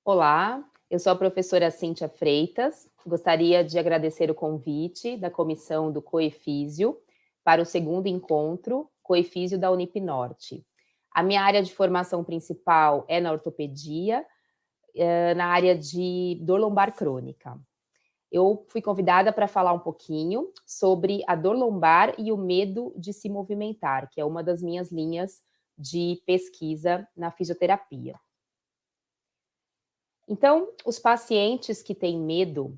Olá, eu sou a professora Cíntia Freitas. Gostaria de agradecer o convite da comissão do Coefísio para o segundo encontro Coefísio da Unip-Norte. A minha área de formação principal é na ortopedia, na área de dor lombar crônica. Eu fui convidada para falar um pouquinho sobre a dor lombar e o medo de se movimentar, que é uma das minhas linhas de pesquisa na fisioterapia. Então, os pacientes que têm medo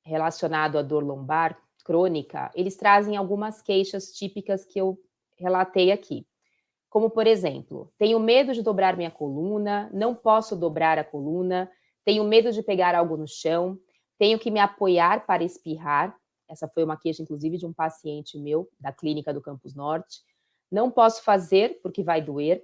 relacionado à dor lombar crônica, eles trazem algumas queixas típicas que eu relatei aqui. Como, por exemplo, tenho medo de dobrar minha coluna, não posso dobrar a coluna, tenho medo de pegar algo no chão, tenho que me apoiar para espirrar. Essa foi uma queixa, inclusive, de um paciente meu, da clínica do Campus Norte. Não posso fazer porque vai doer.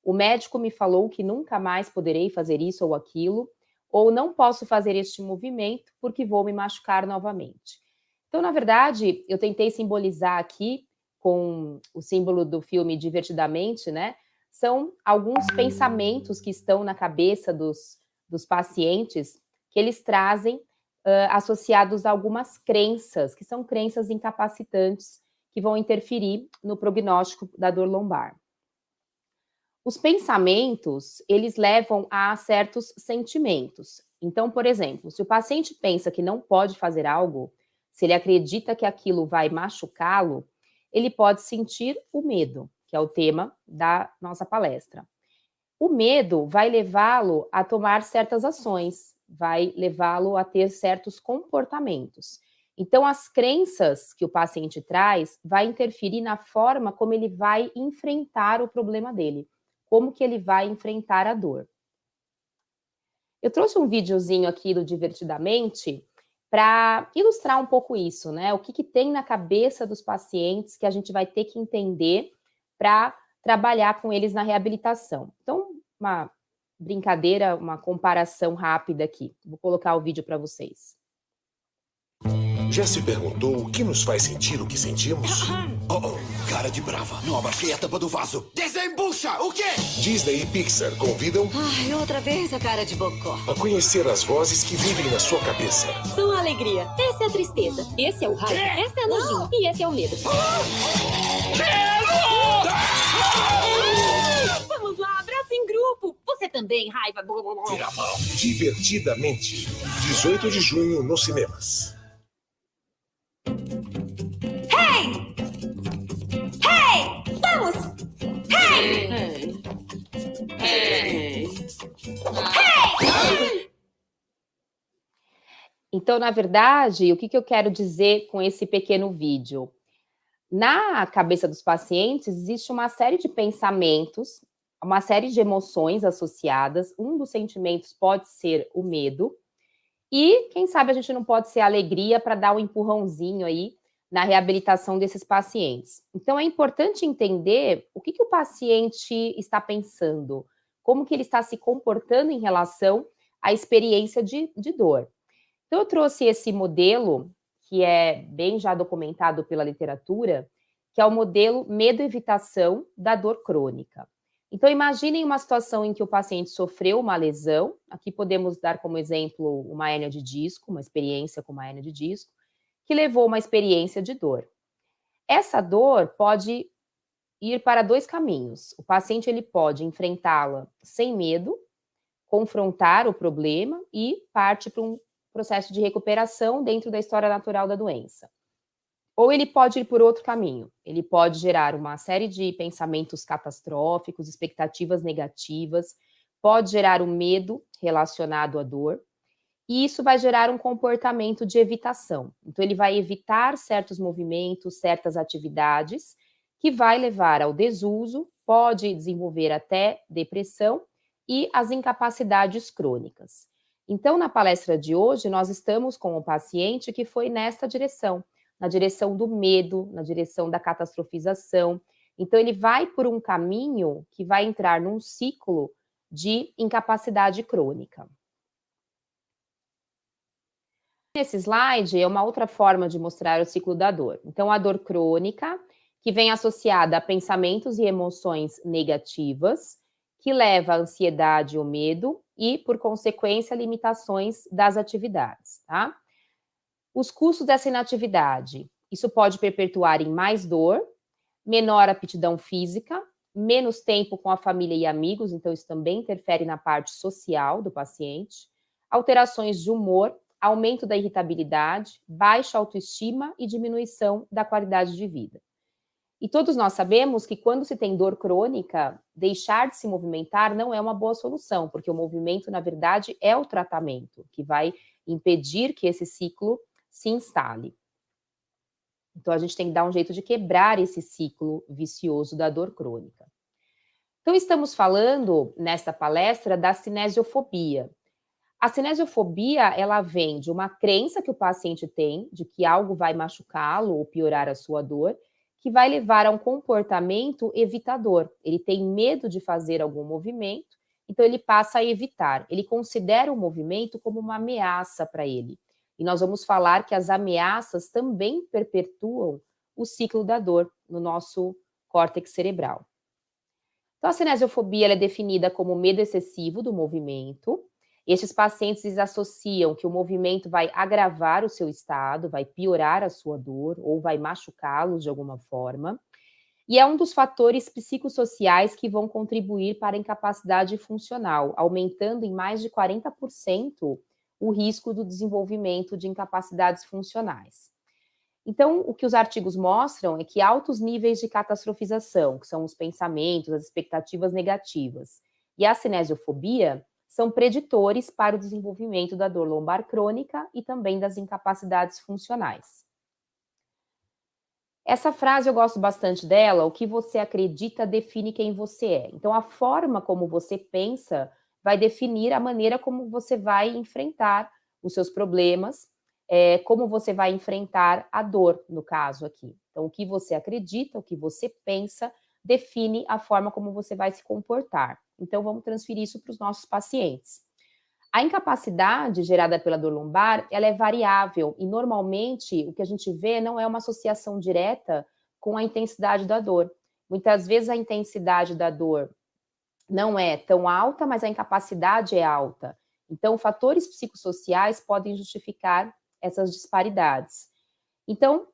O médico me falou que nunca mais poderei fazer isso ou aquilo, ou não posso fazer este movimento porque vou me machucar novamente. Então, na verdade, eu tentei simbolizar aqui com o símbolo do filme Divertidamente, né? São alguns pensamentos que estão na cabeça dos pacientes que eles trazem associados a algumas crenças, que são crenças incapacitantes que vão interferir no prognóstico da dor lombar. Os pensamentos, eles levam a certos sentimentos. Então, por exemplo, se o paciente pensa que não pode fazer algo, se ele acredita que aquilo vai machucá-lo, ele pode sentir o medo, que é o tema da nossa palestra. O medo vai levá-lo a tomar certas ações, vai levá-lo a ter certos comportamentos. Então, as crenças que o paciente traz vai interferir na forma como ele vai enfrentar o problema dele, como que ele vai enfrentar a dor. Eu trouxe um videozinho aqui do Divertidamente para ilustrar um pouco isso, né? O que tem na cabeça dos pacientes que a gente vai ter que entender para trabalhar com eles na reabilitação. Então, uma brincadeira, uma comparação rápida aqui. Vou colocar o vídeo para vocês. Já se perguntou o que nos faz sentir o que sentimos? Cara de brava, não abaixei a tampa do vaso. Desembucha, o quê? Disney e Pixar convidam Ai, outra vez a cara de bocó. a conhecer as vozes que vivem na sua cabeça. São a alegria. Essa é a tristeza. Esse é o raiva. Essa é a nojinho. E esse é o medo. Vamos lá, abraço em grupo. Você também, raiva. Tira a mão. Divertidamente. 18 de junho nos cinemas. Vamos! Então, na verdade, o que eu quero dizer com esse pequeno vídeo? Na cabeça dos pacientes, existe uma série de pensamentos, uma série de emoções associadas. Um dos sentimentos pode ser o medo. E, quem sabe, a gente não pode ser a alegria para dar um empurrãozinho aí na reabilitação desses pacientes. Então, é importante entender o que o paciente está pensando, como que ele está se comportando em relação à experiência de dor. Então, eu trouxe esse modelo, que é bem já documentado pela literatura, que é o modelo medo-evitação da dor crônica. Então, imaginem uma situação em que o paciente sofreu uma lesão, aqui podemos dar como exemplo uma hérnia de disco, uma experiência com uma hérnia de disco, que levou a uma experiência de dor. Essa dor pode ir para dois caminhos. O paciente ele pode enfrentá-la sem medo, confrontar o problema e parte para um processo de recuperação dentro da história natural da doença. Ou ele pode ir por outro caminho. Ele pode gerar uma série de pensamentos catastróficos, expectativas negativas, pode gerar um medo relacionado à dor, e isso vai gerar um comportamento de evitação. Então, ele vai evitar certos movimentos, certas atividades, que vai levar ao desuso, pode desenvolver até depressão e as incapacidades crônicas. Então, na palestra de hoje, nós estamos com um paciente que foi nesta direção, na direção do medo, na direção da catastrofização. Então, ele vai por um caminho que vai entrar num ciclo de incapacidade crônica. Esse slide é uma outra forma de mostrar o ciclo da dor. Então, a dor crônica, que vem associada a pensamentos e emoções negativas, que leva à ansiedade ou medo, e, por consequência, limitações das atividades, tá? Os custos dessa inatividade, isso pode perpetuar em mais dor, menor aptidão física, menos tempo com a família e amigos, então isso também interfere na parte social do paciente, alterações de humor, aumento da irritabilidade, baixa autoestima e diminuição da qualidade de vida. E todos nós sabemos que quando se tem dor crônica, deixar de se movimentar não é uma boa solução, porque o movimento, na verdade, é o tratamento que vai impedir que esse ciclo se instale. Então, a gente tem que dar um jeito de quebrar esse ciclo vicioso da dor crônica. Então, estamos falando, nesta palestra, da cinesiofobia. A cinesiofobia, ela vem de uma crença que o paciente tem, de que algo vai machucá-lo ou piorar a sua dor, que vai levar a um comportamento evitador. Ele tem medo de fazer algum movimento, então ele passa a evitar. Ele considera o movimento como uma ameaça para ele. E nós vamos falar que as ameaças também perpetuam o ciclo da dor no nosso córtex cerebral. Então, a cinesiofobia ela é definida como medo excessivo do movimento. Estes pacientes eles associam que o movimento vai agravar o seu estado, vai piorar a sua dor ou vai machucá-los de alguma forma. E é um dos fatores psicossociais que vão contribuir para a incapacidade funcional, aumentando em mais de 40% o risco do desenvolvimento de incapacidades funcionais. Então, o que os artigos mostram é que altos níveis de catastrofização, que são os pensamentos, as expectativas negativas, e a cinesiofobia são preditores para o desenvolvimento da dor lombar crônica e também das incapacidades funcionais. Essa frase eu gosto bastante dela, o que você acredita define quem você é. Então, a forma como você pensa vai definir a maneira como você vai enfrentar os seus problemas, como você vai enfrentar a dor, no caso aqui. Então, o que você acredita, o que você pensa, define a forma como você vai se comportar. Então, vamos transferir isso para os nossos pacientes. A incapacidade gerada pela dor lombar, ela é variável e, normalmente, o que a gente vê não é uma associação direta com a intensidade da dor. Muitas vezes a intensidade da dor não é tão alta, mas a incapacidade é alta. Então, fatores psicossociais podem justificar essas disparidades. Então,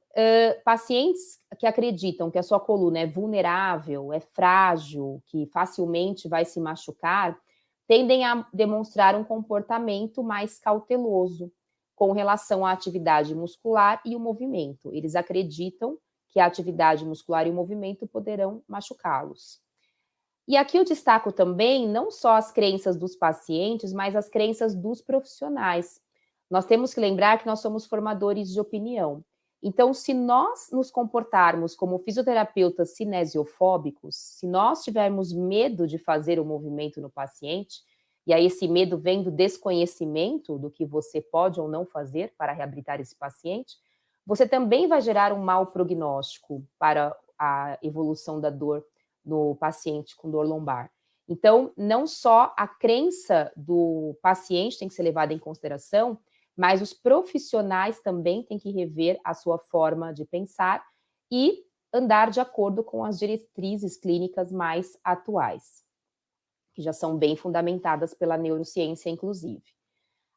pacientes que acreditam que a sua coluna é vulnerável, é frágil, que facilmente vai se machucar, tendem a demonstrar um comportamento mais cauteloso com relação à atividade muscular e o movimento. Eles acreditam que a atividade muscular e o movimento poderão machucá-los. E aqui eu destaco também não só as crenças dos pacientes, mas as crenças dos profissionais. Nós temos que lembrar que nós somos formadores de opinião. Então, se nós nos comportarmos como fisioterapeutas cinesiofóbicos, se nós tivermos medo de fazer o movimento no paciente, e aí esse medo vem do desconhecimento do que você pode ou não fazer para reabilitar esse paciente, você também vai gerar um mau prognóstico para a evolução da dor no paciente com dor lombar. Então, não só a crença do paciente tem que ser levada em consideração, mas os profissionais também têm que rever a sua forma de pensar e andar de acordo com as diretrizes clínicas mais atuais, que já são bem fundamentadas pela neurociência, inclusive.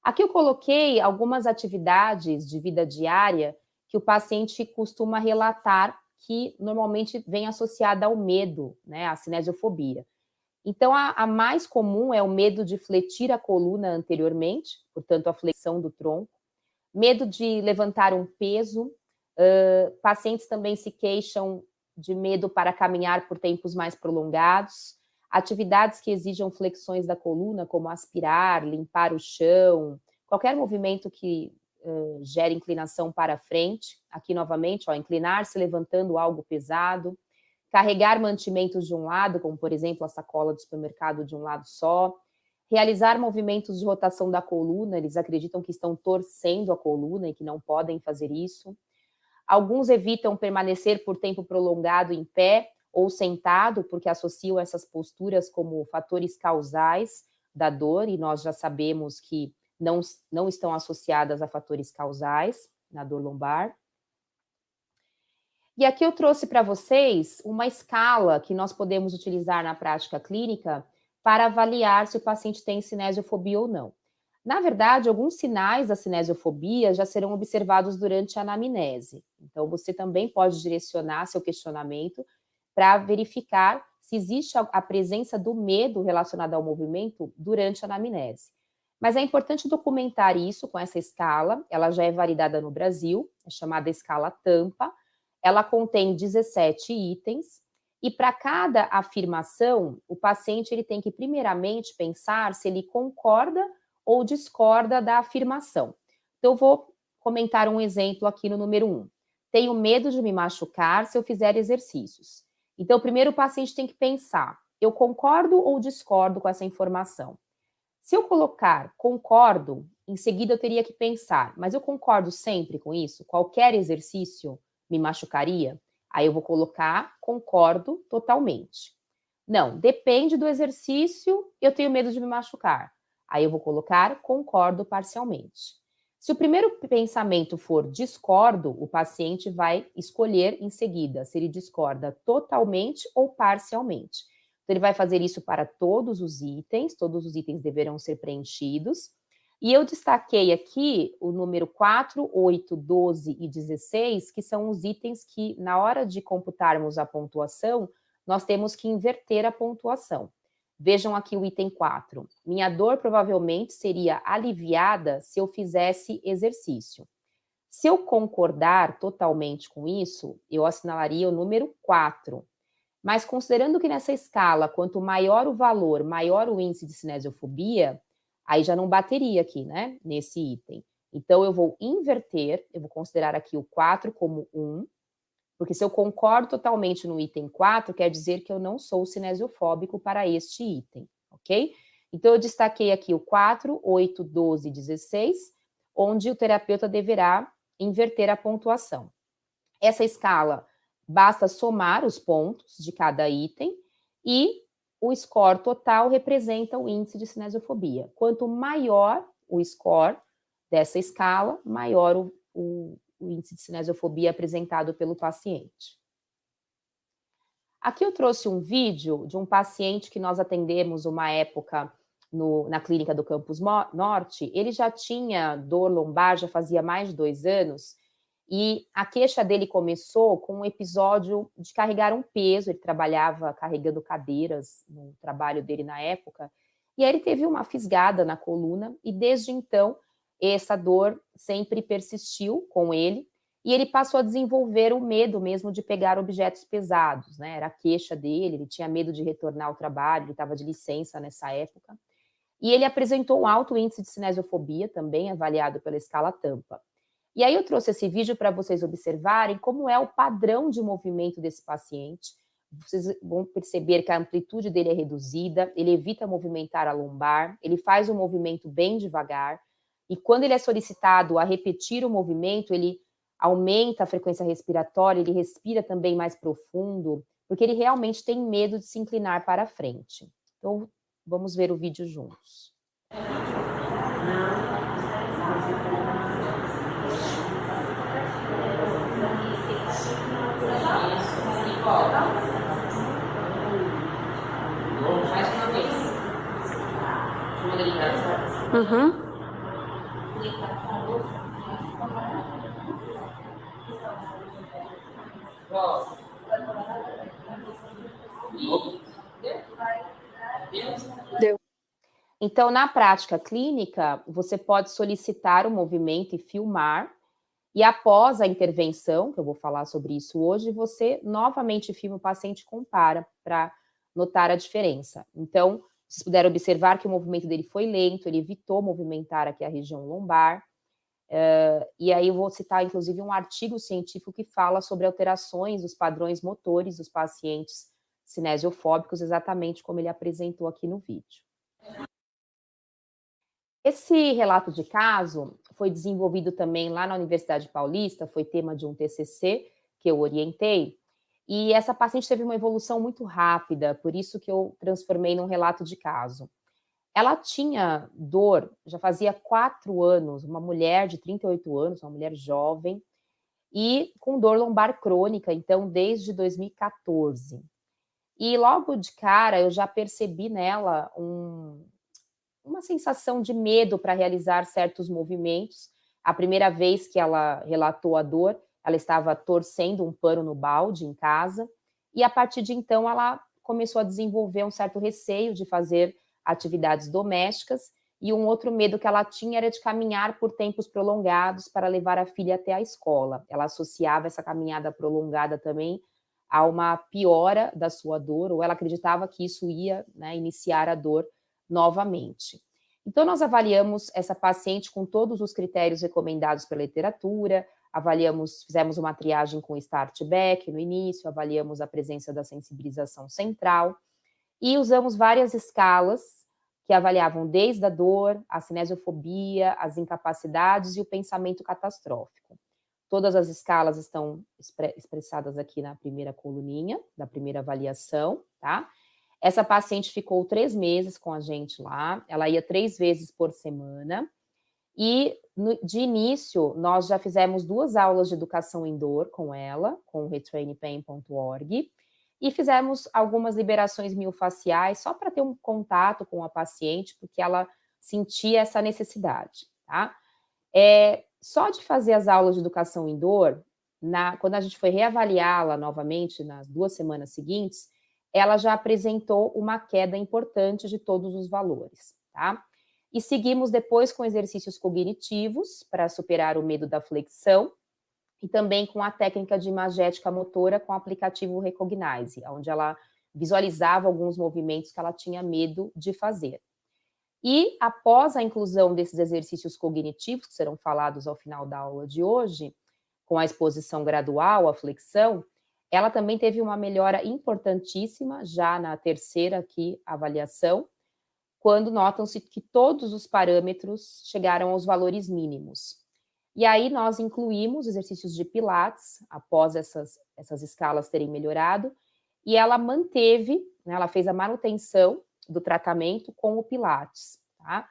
Aqui eu coloquei algumas atividades de vida diária que o paciente costuma relatar que normalmente vem associada ao medo, né, à cinesiofobia. Então, a mais comum é o medo de fletir a coluna anteriormente, portanto, a flexão do tronco, medo de levantar um peso, pacientes também se queixam de medo para caminhar por tempos mais prolongados, atividades que exijam flexões da coluna, como aspirar, limpar o chão, qualquer movimento que gere inclinação para frente, aqui novamente, ó, inclinar-se levantando algo pesado, carregar mantimentos de um lado, como por exemplo a sacola do supermercado de um lado só, realizar movimentos de rotação da coluna, eles acreditam que estão torcendo a coluna e que não podem fazer isso. Alguns evitam permanecer por tempo prolongado em pé ou sentado, porque associam essas posturas como fatores causais da dor, e nós já sabemos que não estão associadas a fatores causais na dor lombar. E aqui eu trouxe para vocês uma escala que nós podemos utilizar na prática clínica para avaliar se o paciente tem cinesiofobia ou não. Na verdade, alguns sinais da cinesiofobia já serão observados durante a anamnese. Então, você também pode direcionar seu questionamento para verificar se existe a presença do medo relacionado ao movimento durante a anamnese. Mas é importante documentar isso com essa escala, ela já é validada no Brasil, é chamada escala Tampa, ela contém 17 itens, e para cada afirmação, o paciente ele tem que primeiramente pensar se ele concorda ou discorda da afirmação. Então, eu vou comentar um exemplo aqui no número 1. Tenho medo de me machucar se eu fizer exercícios. Então, primeiro o paciente tem que pensar, eu concordo ou discordo com essa informação? Se eu colocar concordo, em seguida eu teria que pensar, mas eu concordo sempre com isso? Qualquer exercício me machucaria? Aí eu vou colocar concordo totalmente. Não, depende do exercício, eu tenho medo de me machucar. Aí eu vou colocar concordo parcialmente. Se o primeiro pensamento for discordo, o paciente vai escolher em seguida se ele discorda totalmente ou parcialmente. Então, ele vai fazer isso para todos os itens deverão ser preenchidos. E eu destaquei aqui o número 4, 8, 12 e 16, que são os itens que, na hora de computarmos a pontuação, nós temos que inverter a pontuação. Vejam aqui o item 4. Minha dor provavelmente seria aliviada se eu fizesse exercício. Se eu concordar totalmente com isso, eu assinalaria o número 4. Mas considerando que nessa escala, quanto maior o valor, maior o índice de cinesiofobia, aí já não bateria aqui, né, nesse item. Então, eu vou inverter, eu vou considerar aqui o 4 como 1, porque se eu concordo totalmente no item 4, quer dizer que eu não sou cinesiofóbico para este item, ok? Então, eu destaquei aqui o 4, 8, 12 e 16, onde o terapeuta deverá inverter a pontuação. Essa escala, basta somar os pontos de cada item e o score total representa o índice de cinesiofobia. Quanto maior o score dessa escala, maior o índice de cinesiofobia apresentado pelo paciente. Aqui eu trouxe um vídeo de um paciente que nós atendemos uma época na clínica do Campus Norte. Ele já tinha dor lombar, já fazia mais de 2 anos, e a queixa dele começou com um episódio de carregar um peso, ele trabalhava carregando cadeiras no trabalho dele na época, e aí ele teve uma fisgada na coluna, e desde então essa dor sempre persistiu com ele, e ele passou a desenvolver o medo mesmo de pegar objetos pesados, né? Era a queixa dele, ele tinha medo de retornar ao trabalho, ele estava de licença nessa época, e ele apresentou um alto índice de cinesiofobia, também avaliado pela escala Tampa. E aí eu trouxe esse vídeo para vocês observarem como é o padrão de movimento desse paciente. Vocês vão perceber que a amplitude dele é reduzida, ele evita movimentar a lombar, ele faz um movimento bem devagar, e quando ele é solicitado a repetir o movimento, ele aumenta a frequência respiratória, ele respira também mais profundo, porque ele realmente tem medo de se inclinar para a frente. Então, vamos ver o vídeo juntos. Mais uma vez. Uhum. Deu. Então, na prática clínica, você pode solicitar o movimento e filmar, e após a intervenção, que eu vou falar sobre isso hoje, você novamente filma o paciente e compara para notar a diferença. Então, vocês puderam observar que o movimento dele foi lento, ele evitou movimentar aqui a região lombar, e aí eu vou citar, inclusive, um artigo científico que fala sobre alterações dos padrões motores dos pacientes cinesiofóbicos, exatamente como ele apresentou aqui no vídeo. Esse relato de caso foi desenvolvido também lá na Universidade Paulista, foi tema de um TCC que eu orientei, e essa paciente teve uma evolução muito rápida, por isso que eu transformei num relato de caso. Ela tinha dor, já fazia 4 anos, uma mulher de 38 anos, uma mulher jovem, e com dor lombar crônica, então, desde 2014. E logo de cara eu já percebi nela uma sensação de medo para realizar certos movimentos. A primeira vez que ela relatou a dor, ela estava torcendo um pano no balde em casa, e a partir de então ela começou a desenvolver um certo receio de fazer atividades domésticas, e um outro medo que ela tinha era de caminhar por tempos prolongados para levar a filha até a escola. Ela associava essa caminhada prolongada também a uma piora da sua dor, ou ela acreditava que isso ia, né, iniciar a dor novamente. Então, nós avaliamos essa paciente com todos os critérios recomendados pela literatura, fizemos uma triagem com start-back no início, avaliamos a presença da sensibilização central e usamos várias escalas que avaliavam desde a dor, a cinesiofobia, as incapacidades e o pensamento catastrófico. Todas as escalas estão expressadas aqui na primeira coluninha, da primeira avaliação, tá? Essa paciente ficou 3 meses com a gente lá, ela ia 3 vezes por semana, e de início nós já fizemos 2 aulas de educação em dor com ela, com o retrainpain.org, e fizemos algumas liberações miofasciais só para ter um contato com a paciente, porque ela sentia essa necessidade, tá? Só de fazer as aulas de educação em dor, quando a gente foi reavaliá-la novamente nas 2 semanas seguintes, ela já apresentou uma queda importante de todos os valores, tá? E seguimos depois com exercícios cognitivos para superar o medo da flexão e também com a técnica de imagética motora com o aplicativo Recognize, onde ela visualizava alguns movimentos que ela tinha medo de fazer. E após a inclusão desses exercícios cognitivos, que serão falados ao final da aula de hoje, com a exposição gradual à flexão, ela também teve uma melhora importantíssima, já na terceira aqui avaliação, quando notam-se que todos os parâmetros chegaram aos valores mínimos. E aí nós incluímos exercícios de Pilates, após essas escalas terem melhorado, e ela manteve, né, ela fez a manutenção do tratamento com o Pilates, tá?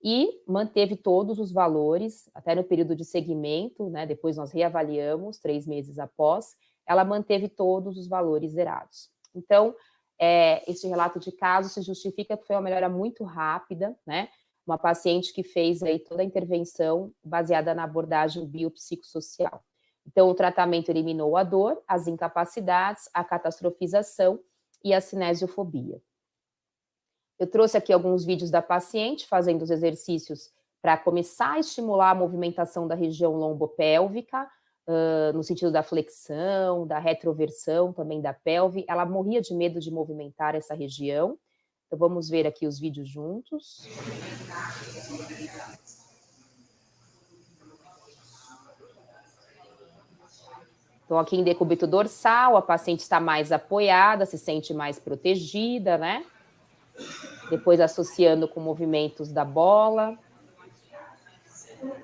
E manteve todos os valores, até no período de segmento, né, depois nós reavaliamos, 3 meses após, ela manteve todos os valores zerados. Então, esse relato de caso se justifica que foi uma melhora muito rápida, né? Uma paciente que fez aí toda a intervenção baseada na abordagem biopsicossocial. Então, o tratamento eliminou a dor, as incapacidades, a catastrofização e a cinesiofobia. Eu trouxe aqui alguns vídeos da paciente fazendo os exercícios para começar a estimular a movimentação da região lombopélvica, no sentido da flexão, da retroversão, também da pelve. Ela morria de medo de movimentar essa região. Então, vamos ver aqui os vídeos juntos. Então, aqui em decúbito dorsal, a paciente está mais apoiada, se sente mais protegida, né? Depois associando com movimentos da bola.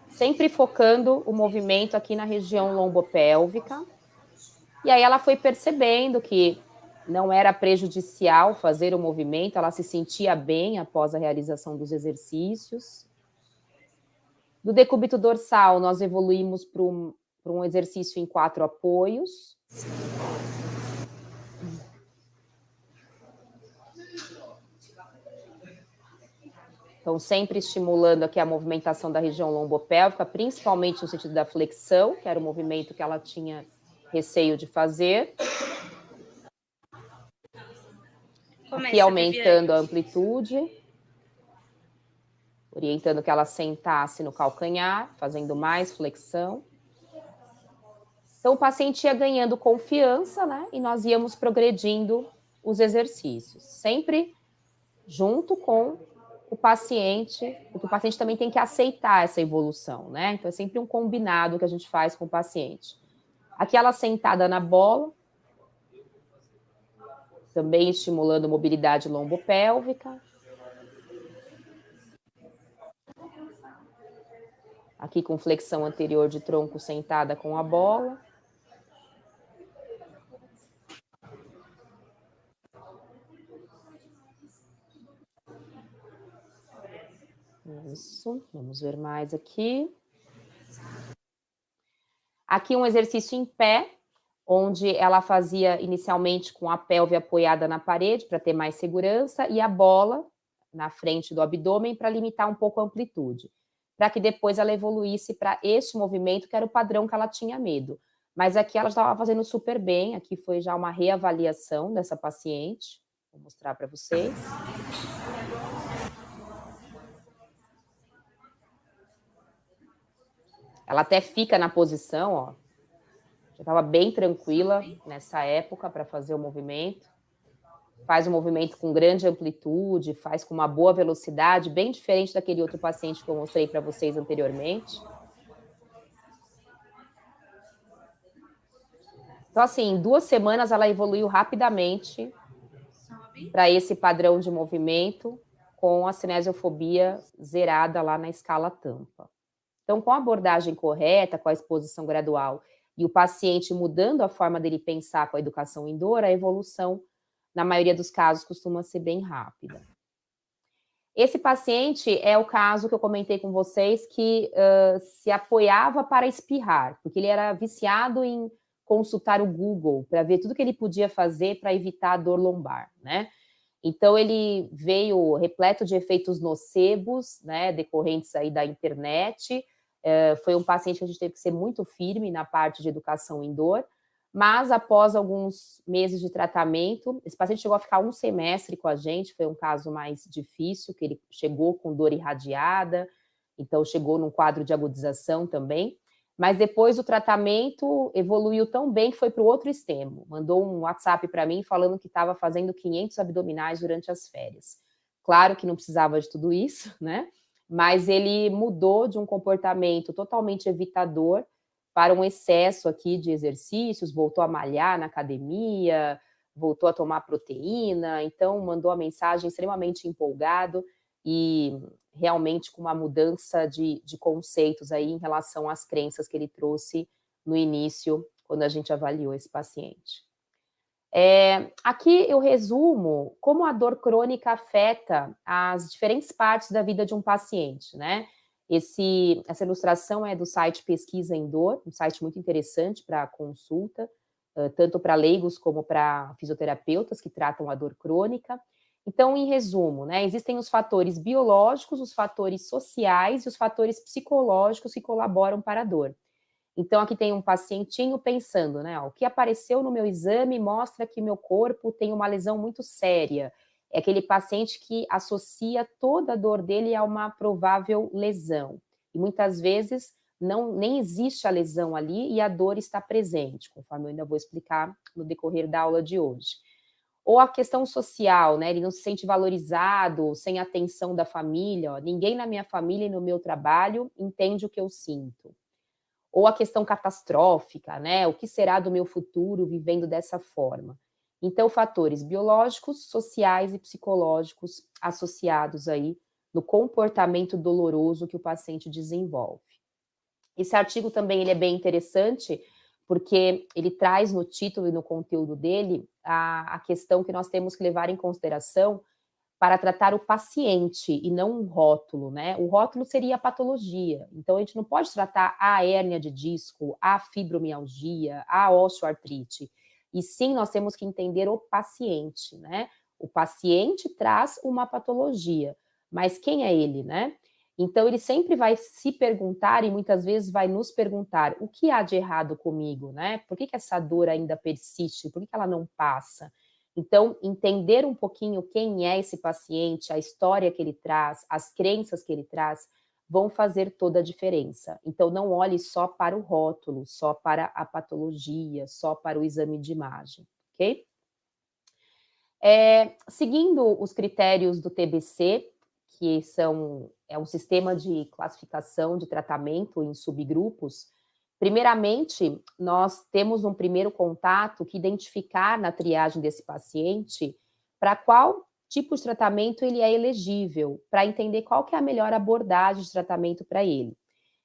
Sempre focando o movimento aqui na região lombopélvica. E aí ela foi percebendo que não era prejudicial fazer o movimento, ela se sentia bem após a realização dos exercícios. Do decúbito dorsal, nós evoluímos para um exercício em 4 apoios. Então, sempre estimulando aqui a movimentação da região lombopélvica, principalmente no sentido da flexão, que era o movimento que ela tinha receio de fazer. Aqui aumentando a amplitude, orientando que ela sentasse no calcanhar, fazendo mais flexão. Então, o paciente ia ganhando confiança, né? E nós íamos progredindo os exercícios, sempre junto com o paciente, porque o paciente também tem que aceitar essa evolução, né? Então, é sempre um combinado que a gente faz com o paciente. Aqui ela sentada na bola, também estimulando mobilidade lombopélvica. Aqui com flexão anterior de tronco sentada com a bola. Isso, vamos ver mais aqui. Aqui um exercício em pé, onde ela fazia inicialmente com a pelve apoiada na parede para ter mais segurança e a bola na frente do abdômen para limitar um pouco a amplitude, para que depois ela evoluísse para este movimento que era o padrão que ela tinha medo. Mas aqui ela estava fazendo super bem, aqui foi já uma reavaliação dessa paciente, vou mostrar para vocês. Ela até fica na posição, ó, já estava bem tranquila nessa época para fazer o movimento. Faz um movimento com grande amplitude, faz com uma boa velocidade, bem diferente daquele outro paciente que eu mostrei para vocês anteriormente. Então, assim, em 2 semanas ela evoluiu rapidamente para esse padrão de movimento com a cinesiofobia zerada lá na escala tampa. Então, com a abordagem correta, com a exposição gradual e o paciente mudando a forma dele pensar com a educação indoor, a evolução, na maioria dos casos, costuma ser bem rápida. Esse paciente é o caso que eu comentei com vocês que se apoiava para espirrar, porque ele era viciado em consultar o Google para ver tudo que ele podia fazer para evitar a dor lombar, né? Então, ele veio repleto de efeitos nocebos, né, decorrentes aí da internet. Foi um paciente que a gente teve que ser muito firme na parte de educação indoor, mas após alguns meses de tratamento, esse paciente chegou a ficar 1 semestre com a gente, foi um caso mais difícil, que ele chegou com dor irradiada, então chegou num quadro de agudização também, mas depois o tratamento evoluiu tão bem que foi para o outro extremo, mandou um WhatsApp para mim falando que estava fazendo 500 abdominais durante as férias. Claro que não precisava de tudo isso, né? Mas ele mudou de um comportamento totalmente evitador para um excesso aqui de exercícios, voltou a malhar na academia, voltou a tomar proteína, então mandou a mensagem extremamente empolgado e realmente com uma mudança de conceitos aí em relação às crenças que ele trouxe no início, quando a gente avaliou esse paciente. Aqui eu resumo como a dor crônica afeta as diferentes partes da vida de um paciente, né? Essa ilustração é do site Pesquisa em Dor, um site muito interessante para consulta, tanto para leigos como para fisioterapeutas que tratam a dor crônica. Então, em resumo, né, existem os fatores biológicos, os fatores sociais e os fatores psicológicos que colaboram para a dor. Então, aqui tem um pacientinho pensando, né, ó, o que apareceu no meu exame mostra que meu corpo tem uma lesão muito séria. É aquele paciente que associa toda a dor dele a uma provável lesão. E muitas vezes nem existe a lesão ali e a dor está presente, conforme eu ainda vou explicar no decorrer da aula de hoje. Ou a questão social, né? Ele não se sente valorizado, sem a atenção da família. Ó, ninguém na minha família e no meu trabalho entende o que eu sinto. Ou a questão catastrófica, né? O que será do meu futuro vivendo dessa forma? Então, fatores biológicos, sociais e psicológicos associados aí no comportamento doloroso que o paciente desenvolve. Esse artigo também ele é bem interessante, porque ele traz no título e no conteúdo dele a questão que nós temos que levar em consideração para tratar o paciente e não um rótulo, né? O rótulo seria a patologia. Então, a gente não pode tratar a hérnia de disco, a fibromialgia, a osteoartrite. E sim, nós temos que entender o paciente, né? O paciente traz uma patologia, mas quem é ele, né? Então, ele sempre vai se perguntar e muitas vezes vai nos perguntar o que há de errado comigo, né? Por que essa dor ainda persiste? Por que ela não passa? Então, entender um pouquinho quem é esse paciente, a história que ele traz, as crenças que ele traz, vão fazer toda a diferença. Então, não olhe só para o rótulo, só para a patologia, só para o exame de imagem, ok? Seguindo os critérios do TBC, que é um sistema de classificação de tratamento em subgrupos, primeiramente, nós temos um primeiro contato que identificar na triagem desse paciente para qual tipo de tratamento ele é elegível, para entender qual que é a melhor abordagem de tratamento para ele.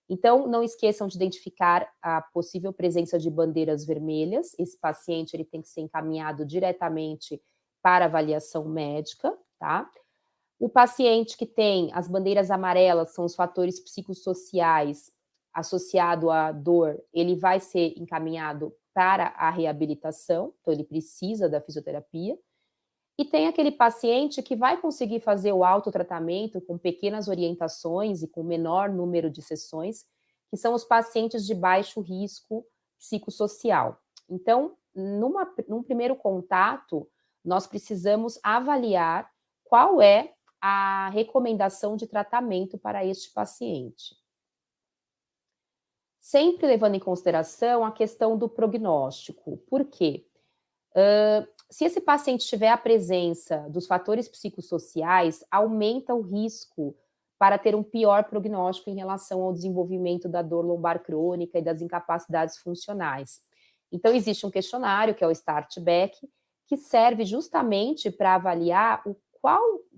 Então, não esqueçam de identificar a possível presença de bandeiras vermelhas. Esse paciente ele tem que ser encaminhado diretamente para avaliação médica, tá? O paciente que tem as bandeiras amarelas, são os fatores psicossociais associado à dor, ele vai ser encaminhado para a reabilitação, então ele precisa da fisioterapia. E tem aquele paciente que vai conseguir fazer o autotratamento com pequenas orientações e com menor número de sessões, que são os pacientes de baixo risco psicossocial. Então, num primeiro contato, nós precisamos avaliar qual é a recomendação de tratamento para este paciente. Sempre levando em consideração a questão do prognóstico. Por quê? Se esse paciente tiver a presença dos fatores psicossociais, aumenta o risco para ter um pior prognóstico em relação ao desenvolvimento da dor lombar crônica e das incapacidades funcionais. Então, existe um questionário, que é o START-BEC, que serve justamente para avaliar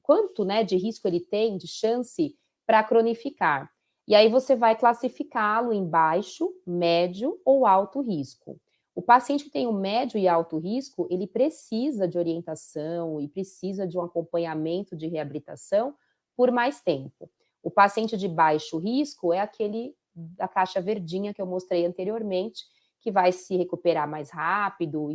quanto, né, de risco ele tem, de chance para cronificar. E aí você vai classificá-lo em baixo, médio ou alto risco. O paciente que tem o médio e alto risco, ele precisa de orientação e precisa de um acompanhamento de reabilitação por mais tempo. O paciente de baixo risco é aquele da caixa verdinha que eu mostrei anteriormente, que vai se recuperar mais rápido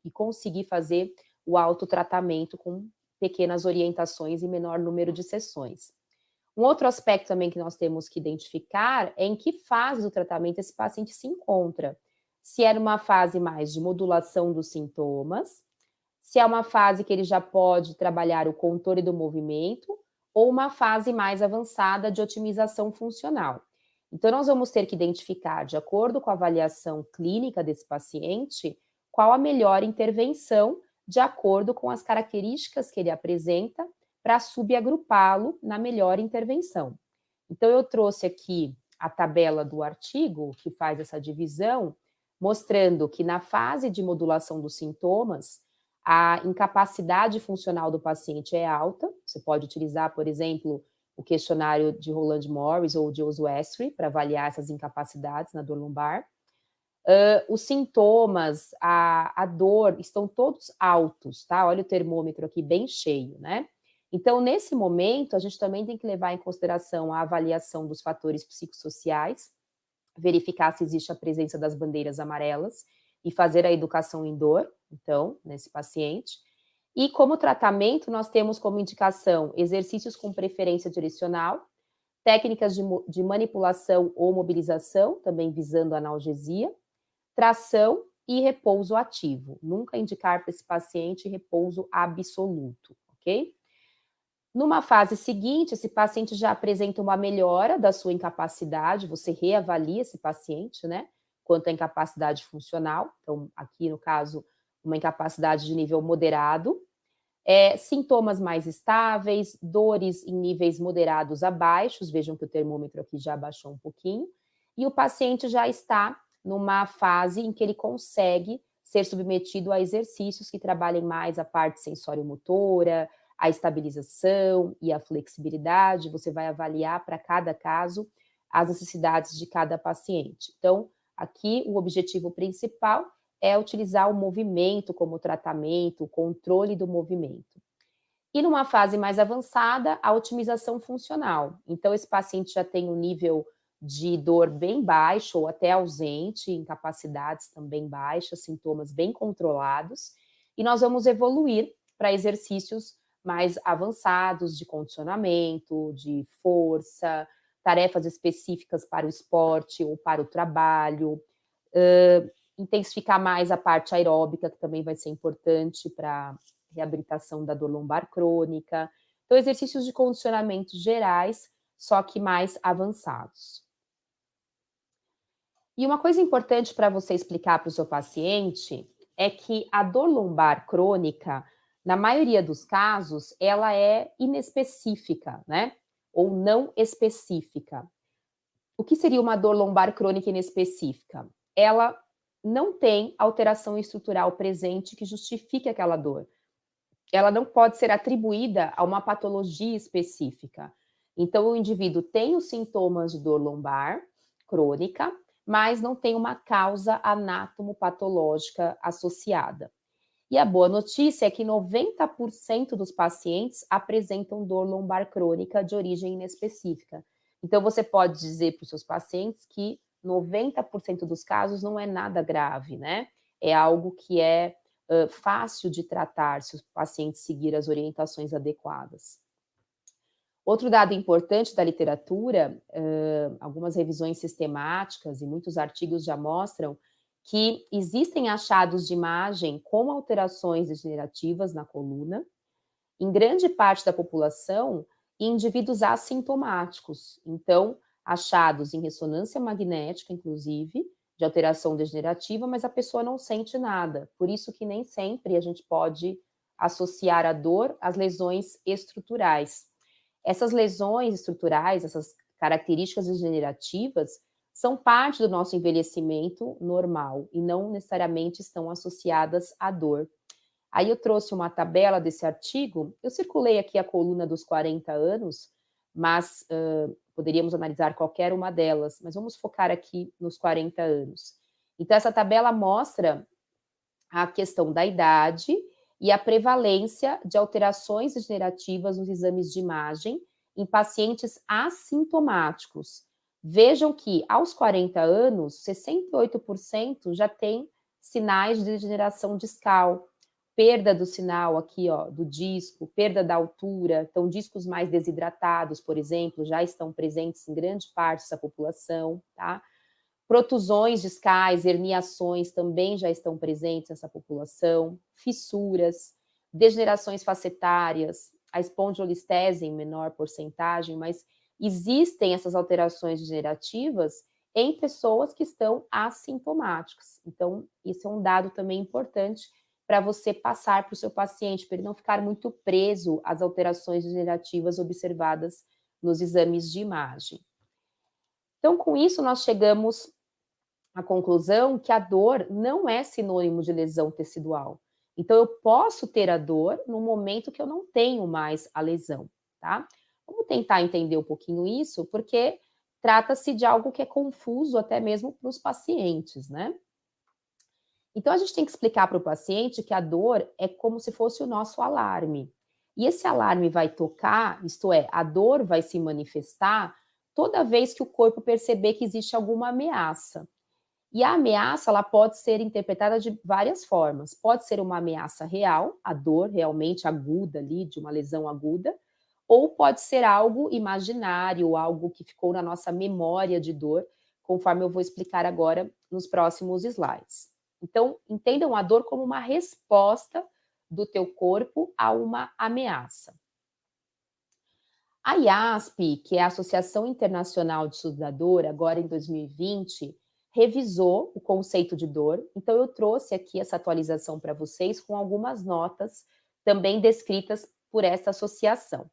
e conseguir fazer o autotratamento com pequenas orientações e menor número de sessões. Um outro aspecto também que nós temos que identificar é em que fase do tratamento esse paciente se encontra. Se é numa fase mais de modulação dos sintomas, se é uma fase que ele já pode trabalhar o controle do movimento, ou uma fase mais avançada de otimização funcional. Então, nós vamos ter que identificar, de acordo com a avaliação clínica desse paciente, qual a melhor intervenção, de acordo com as características que ele apresenta, para subagrupá-lo na melhor intervenção. Então, eu trouxe aqui a tabela do artigo que faz essa divisão, mostrando que na fase de modulação dos sintomas, a incapacidade funcional do paciente é alta. Você pode utilizar, por exemplo, o questionário de Roland Morris ou de Oswestry para avaliar essas incapacidades na dor lombar. Os sintomas, a dor, estão todos altos, tá? Olha o termômetro aqui bem cheio, né? Então, nesse momento, a gente também tem que levar em consideração a avaliação dos fatores psicossociais, verificar se existe a presença das bandeiras amarelas e fazer a educação em dor, então, nesse paciente. E como tratamento, nós temos como indicação exercícios com preferência direcional, técnicas de manipulação ou mobilização, também visando analgesia, tração e repouso ativo. Nunca indicar para esse paciente repouso absoluto, ok? Numa fase seguinte, esse paciente já apresenta uma melhora da sua incapacidade, você reavalia esse paciente, né, quanto à incapacidade funcional. Então, aqui no caso, uma incapacidade de nível moderado, sintomas mais estáveis, dores em níveis moderados a baixos, vejam que o termômetro aqui já abaixou um pouquinho, e o paciente já está numa fase em que ele consegue ser submetido a exercícios que trabalhem mais a parte sensório-motora, a estabilização e a flexibilidade. Você vai avaliar para cada caso as necessidades de cada paciente. Então, aqui o objetivo principal é utilizar o movimento como tratamento, o controle do movimento. E numa fase mais avançada, a otimização funcional. Então, esse paciente já tem um nível de dor bem baixo ou até ausente, incapacidades também baixas, sintomas bem controlados, e nós vamos evoluir para exercícios mais avançados de condicionamento, de força, tarefas específicas para o esporte ou para o trabalho, intensificar mais a parte aeróbica, que também vai ser importante para a reabilitação da dor lombar crônica. Então, exercícios de condicionamento gerais, só que mais avançados. E uma coisa importante para você explicar para o seu paciente é que a dor lombar crônica, na maioria dos casos, ela é inespecífica, né? Ou não específica. O que seria uma dor lombar crônica inespecífica? Ela não tem alteração estrutural presente que justifique aquela dor. Ela não pode ser atribuída a uma patologia específica. Então, o indivíduo tem os sintomas de dor lombar crônica, mas não tem uma causa anatomopatológica associada. E a boa notícia é que 90% dos pacientes apresentam dor lombar crônica de origem inespecífica. Então, você pode dizer para os seus pacientes que 90% dos casos não é nada grave, né? É algo que é fácil de tratar se o paciente seguir as orientações adequadas. Outro dado importante da literatura, algumas revisões sistemáticas e muitos artigos já mostram que existem achados de imagem com alterações degenerativas na coluna, em grande parte da população, e indivíduos assintomáticos. Então, achados em ressonância magnética, inclusive, de alteração degenerativa, mas a pessoa não sente nada. Por isso que nem sempre a gente pode associar a dor às lesões estruturais. Essas lesões estruturais, essas características degenerativas, são parte do nosso envelhecimento normal e não necessariamente estão associadas à dor. Aí eu trouxe uma tabela desse artigo, eu circulei aqui a coluna dos 40 anos, mas poderíamos analisar qualquer uma delas, mas vamos focar aqui nos 40 anos. Então, essa tabela mostra a questão da idade e a prevalência de alterações degenerativas nos exames de imagem em pacientes assintomáticos. Vejam que, aos 40 anos, 68% já tem sinais de degeneração discal, perda do sinal aqui, ó, do disco, perda da altura. Então, discos mais desidratados, por exemplo, já estão presentes em grande parte dessa população, tá? Protusões discais, herniações também já estão presentes nessa população, fissuras, degenerações facetárias, a espondilolistese em menor porcentagem, mas existem essas alterações degenerativas em pessoas que estão assintomáticas. Então, isso é um dado também importante para você passar para o seu paciente, para ele não ficar muito preso às alterações degenerativas observadas nos exames de imagem. Então, com isso, nós chegamos à conclusão que a dor não é sinônimo de lesão tecidual. Então, eu posso ter a dor no momento que eu não tenho mais a lesão, tá? Vamos tentar entender um pouquinho isso, porque trata-se de algo que é confuso até mesmo para os pacientes, né? Então, a gente tem que explicar para o paciente que a dor é como se fosse o nosso alarme. E esse alarme vai tocar, isto é, a dor vai se manifestar toda vez que o corpo perceber que existe alguma ameaça. E a ameaça, ela pode ser interpretada de várias formas. Pode ser uma ameaça real, a dor realmente aguda ali, de uma lesão aguda, ou pode ser algo imaginário, algo que ficou na nossa memória de dor, conforme eu vou explicar agora nos próximos slides. Então, entendam a dor como uma resposta do teu corpo a uma ameaça. A IASP, que é a Associação Internacional de Estudo da Dor, agora em 2020, revisou o conceito de dor. Então, eu trouxe aqui essa atualização para vocês com algumas notas também descritas por essa associação.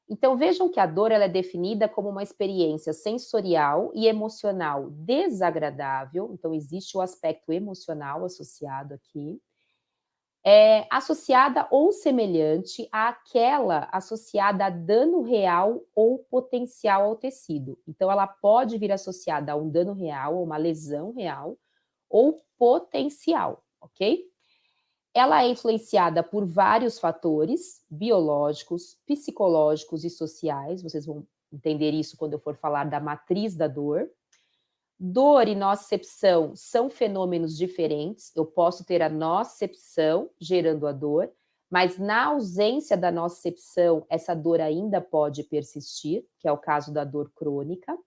Então, vejam que a dor ela é definida como uma experiência sensorial e emocional desagradável, então existe o aspecto emocional associado aqui, associada ou semelhante àquela associada a dano real ou potencial ao tecido. Então, ela pode vir associada a um dano real, ou uma lesão real, ou potencial, ok? Ela é influenciada por vários fatores biológicos, psicológicos e sociais. Vocês vão entender isso quando eu for falar da matriz da dor. Dor e nocicepção são fenômenos diferentes. Eu posso ter a nocicepção gerando a dor, mas na ausência da nocicepção, essa dor ainda pode persistir, que é o caso da dor crônica.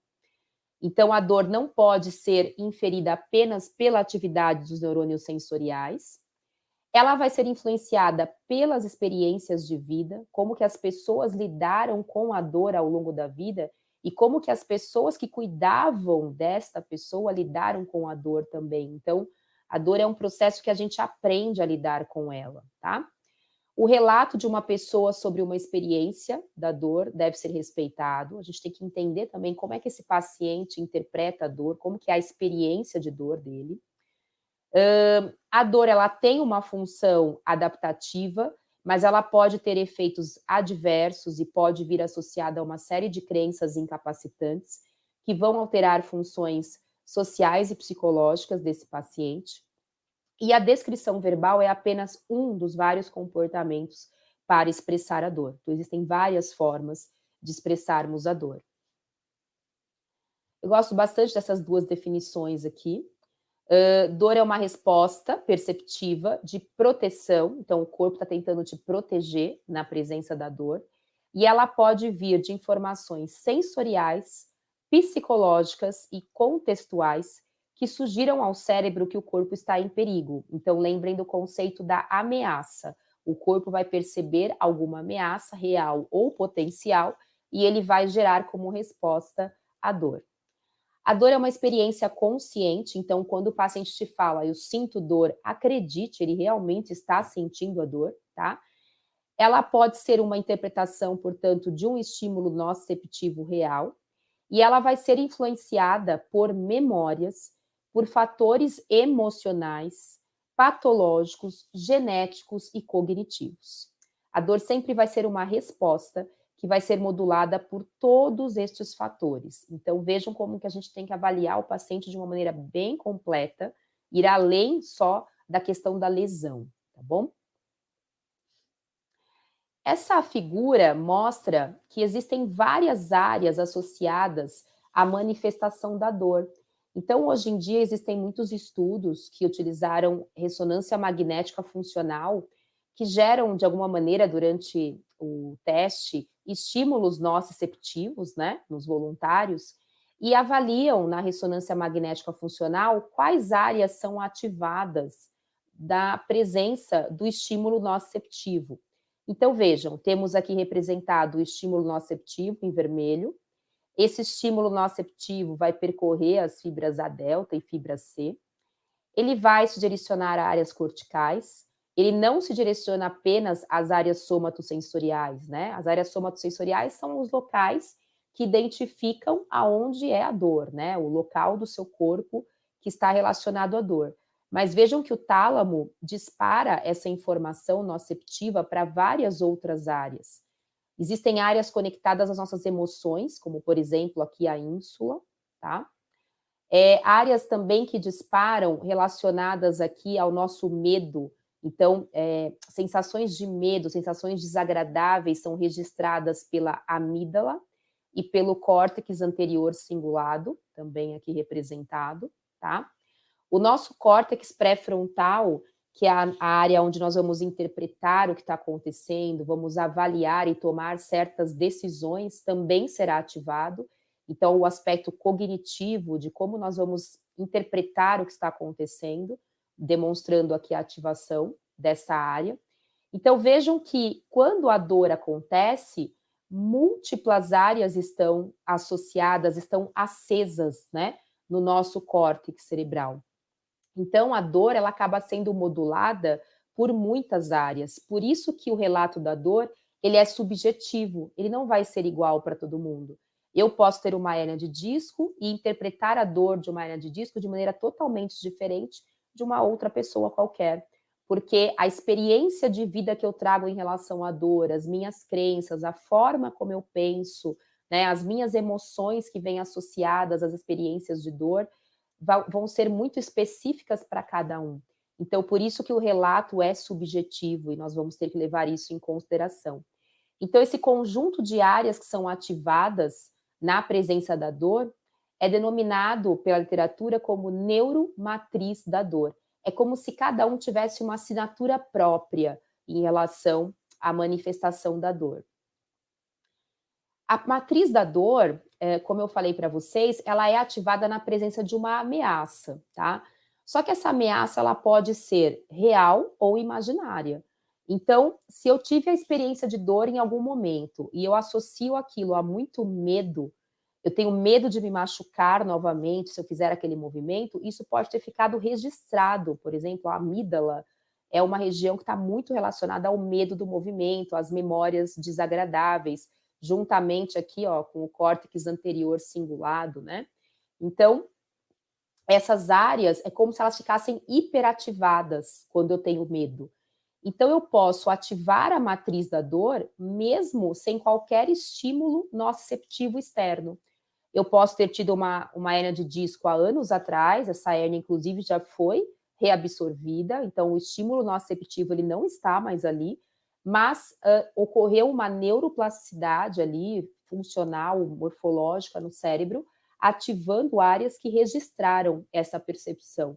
Então, a dor não pode ser inferida apenas pela atividade dos neurônios sensoriais. Ela vai ser influenciada pelas experiências de vida, como que as pessoas lidaram com a dor ao longo da vida e como que as pessoas que cuidavam desta pessoa lidaram com a dor também. Então, a dor é um processo que a gente aprende a lidar com ela, tá? O relato de uma pessoa sobre uma experiência da dor deve ser respeitado. A gente tem que entender também como é que esse paciente interpreta a dor, como que é a experiência de dor dele. A dor, ela tem uma função adaptativa, mas ela pode ter efeitos adversos e pode vir associada a uma série de crenças incapacitantes que vão alterar funções sociais e psicológicas desse paciente. E a descrição verbal é apenas um dos vários comportamentos para expressar a dor. Então, existem várias formas de expressarmos a dor. Eu gosto bastante dessas duas definições aqui. Dor é uma resposta perceptiva de proteção, então o corpo está tentando te proteger na presença da dor, e ela pode vir de informações sensoriais, psicológicas e contextuais que sugiram ao cérebro que o corpo está em perigo. Então lembrem do conceito da ameaça. O corpo vai perceber alguma ameaça real ou potencial e ele vai gerar como resposta a dor. A dor é uma experiência consciente, então quando o paciente te fala, eu sinto dor, acredite, ele realmente está sentindo a dor, tá? Ela pode ser uma interpretação, portanto, de um estímulo nociceptivo real, e ela vai ser influenciada por memórias, por fatores emocionais, patológicos, genéticos e cognitivos. A dor sempre vai ser uma resposta que vai ser modulada por todos estes fatores. Então, vejam como que a gente tem que avaliar o paciente de uma maneira bem completa, ir além só da questão da lesão, tá bom? Essa figura mostra que existem várias áreas associadas à manifestação da dor. Então, hoje em dia, existem muitos estudos que utilizaram ressonância magnética funcional, que geram, de alguma maneira, durante o teste, estímulos nociceptivos, né, nos voluntários, e avaliam na ressonância magnética funcional quais áreas são ativadas da presença do estímulo nociceptivo. Então, vejam, temos aqui representado o estímulo nociceptivo em vermelho. Esse estímulo nociceptivo vai percorrer as fibras A delta e fibra C. Ele vai se direcionar a áreas corticais. Ele não se direciona apenas às áreas somatosensoriais, né? As áreas somatosensoriais são os locais que identificam aonde é a dor, né? O local do seu corpo que está relacionado à dor. Mas vejam que o tálamo dispara essa informação nociceptiva para várias outras áreas. Existem áreas conectadas às nossas emoções, como, por exemplo, aqui a ínsula, tá? Áreas também que disparam relacionadas aqui ao nosso medo. Então, sensações de medo, sensações desagradáveis são registradas pela amígdala e pelo córtex anterior cingulado, também aqui representado, tá? O nosso córtex pré-frontal, que é a área onde nós vamos interpretar o que está acontecendo, vamos avaliar e tomar certas decisões, também será ativado. Então, o aspecto cognitivo de como nós vamos interpretar o que está acontecendo, demonstrando aqui a ativação dessa área. Então, vejam que quando a dor acontece, múltiplas áreas estão associadas, estão acesas, né, no nosso córtex cerebral. Então, a dor, ela acaba sendo modulada por muitas áreas. Por isso que o relato da dor, ele é subjetivo, ele não vai ser igual para todo mundo. Eu posso ter uma hérnia de disco e interpretar a dor de uma hérnia de disco de maneira totalmente diferente de uma outra pessoa qualquer. Porque a experiência de vida que eu trago em relação à dor, as minhas crenças, a forma como eu penso, né, as minhas emoções que vêm associadas às experiências de dor, vão ser muito específicas para cada um. Então, por isso que o relato é subjetivo e nós vamos ter que levar isso em consideração. Então, esse conjunto de áreas que são ativadas na presença da dor é denominado pela literatura como neuromatriz da dor. É como se cada um tivesse uma assinatura própria em relação à manifestação da dor. A matriz da dor, como eu falei para vocês, ela é ativada na presença de uma ameaça, tá? Só que essa ameaça, ela pode ser real ou imaginária. Então, se eu tive a experiência de dor em algum momento e eu associo aquilo a muito medo, eu tenho medo de me machucar novamente se eu fizer aquele movimento, isso pode ter ficado registrado. Por exemplo, a amígdala é uma região que está muito relacionada ao medo do movimento, às memórias desagradáveis, juntamente aqui, ó, com o córtex anterior cingulado, né? Então, essas áreas é como se elas ficassem hiperativadas quando eu tenho medo. Então, eu posso ativar a matriz da dor mesmo sem qualquer estímulo nociceptivo externo. Eu posso ter tido uma hérnia de disco há anos atrás, essa hérnia, inclusive, já foi reabsorvida, então o estímulo nociceptivo ele não está mais ali, mas ocorreu uma neuroplasticidade ali, funcional, morfológica no cérebro, ativando áreas que registraram essa percepção.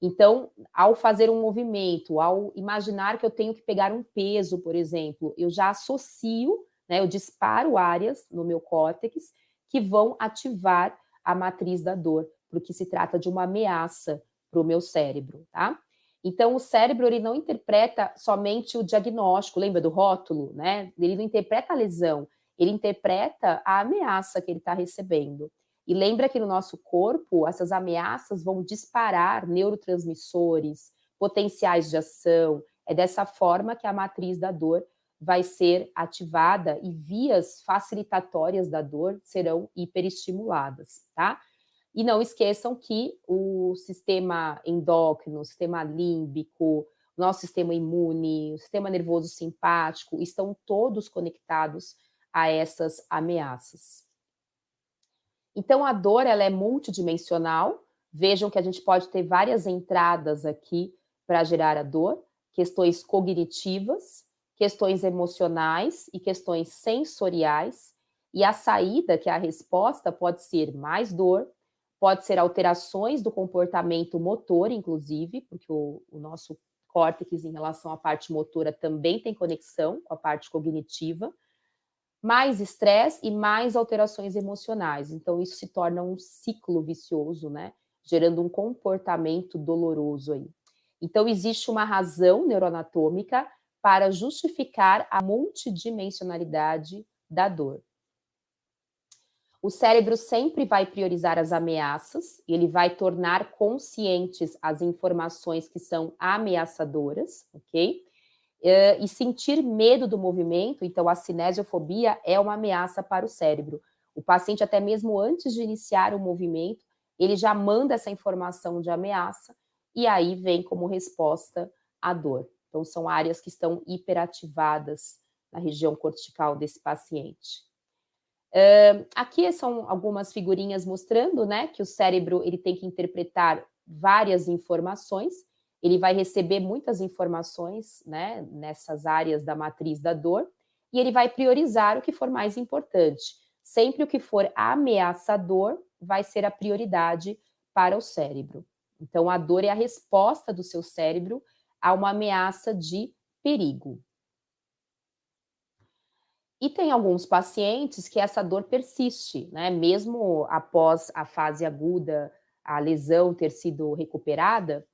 Então, ao fazer um movimento, ao imaginar que eu tenho que pegar um peso, por exemplo, eu já associo, né, eu disparo áreas no meu córtex que vão ativar a matriz da dor, porque se trata de uma ameaça para o meu cérebro, tá? Então, o cérebro, ele não interpreta somente o diagnóstico, lembra do rótulo, né? Ele não interpreta a lesão, ele interpreta a ameaça que ele está recebendo. E lembra que no nosso corpo, essas ameaças vão disparar neurotransmissores, potenciais de ação. É dessa forma que a matriz da dor vai ser ativada e vias facilitatórias da dor serão hiperestimuladas, tá? E não esqueçam que o sistema endócrino, o sistema límbico, o nosso sistema imune, o sistema nervoso simpático, estão todos conectados a essas ameaças. Então, a dor, ela é multidimensional. Vejam que a gente pode ter várias entradas aqui para gerar a dor. Questões cognitivas, questões emocionais e questões sensoriais. E a saída, que é a resposta, pode ser mais dor, pode ser alterações do comportamento motor, inclusive, porque o nosso córtex, em relação à parte motora, também tem conexão com a parte cognitiva. Mais estresse e mais alterações emocionais. Então, isso se torna um ciclo vicioso, né? Gerando um comportamento doloroso aí. Então, existe uma razão neuroanatômica para justificar a multidimensionalidade da dor. O cérebro sempre vai priorizar as ameaças, ele vai tornar conscientes as informações que são ameaçadoras, ok? E sentir medo do movimento, então a cinesiofobia é uma ameaça para o cérebro. O paciente, até mesmo antes de iniciar o movimento, ele já manda essa informação de ameaça e aí vem como resposta a dor. Então, são áreas que estão hiperativadas na região cortical desse paciente. Aqui são algumas figurinhas mostrando, né, que o cérebro ele tem que interpretar várias informações. Ele vai receber muitas informações, né, nessas áreas da matriz da dor, e ele vai priorizar o que for mais importante. Sempre o que for ameaçador vai ser a prioridade para o cérebro. Então, a dor é a resposta do seu cérebro a uma ameaça de perigo. E tem alguns pacientes que essa dor persiste, né, mesmo após a fase aguda, a lesão ter sido recuperada.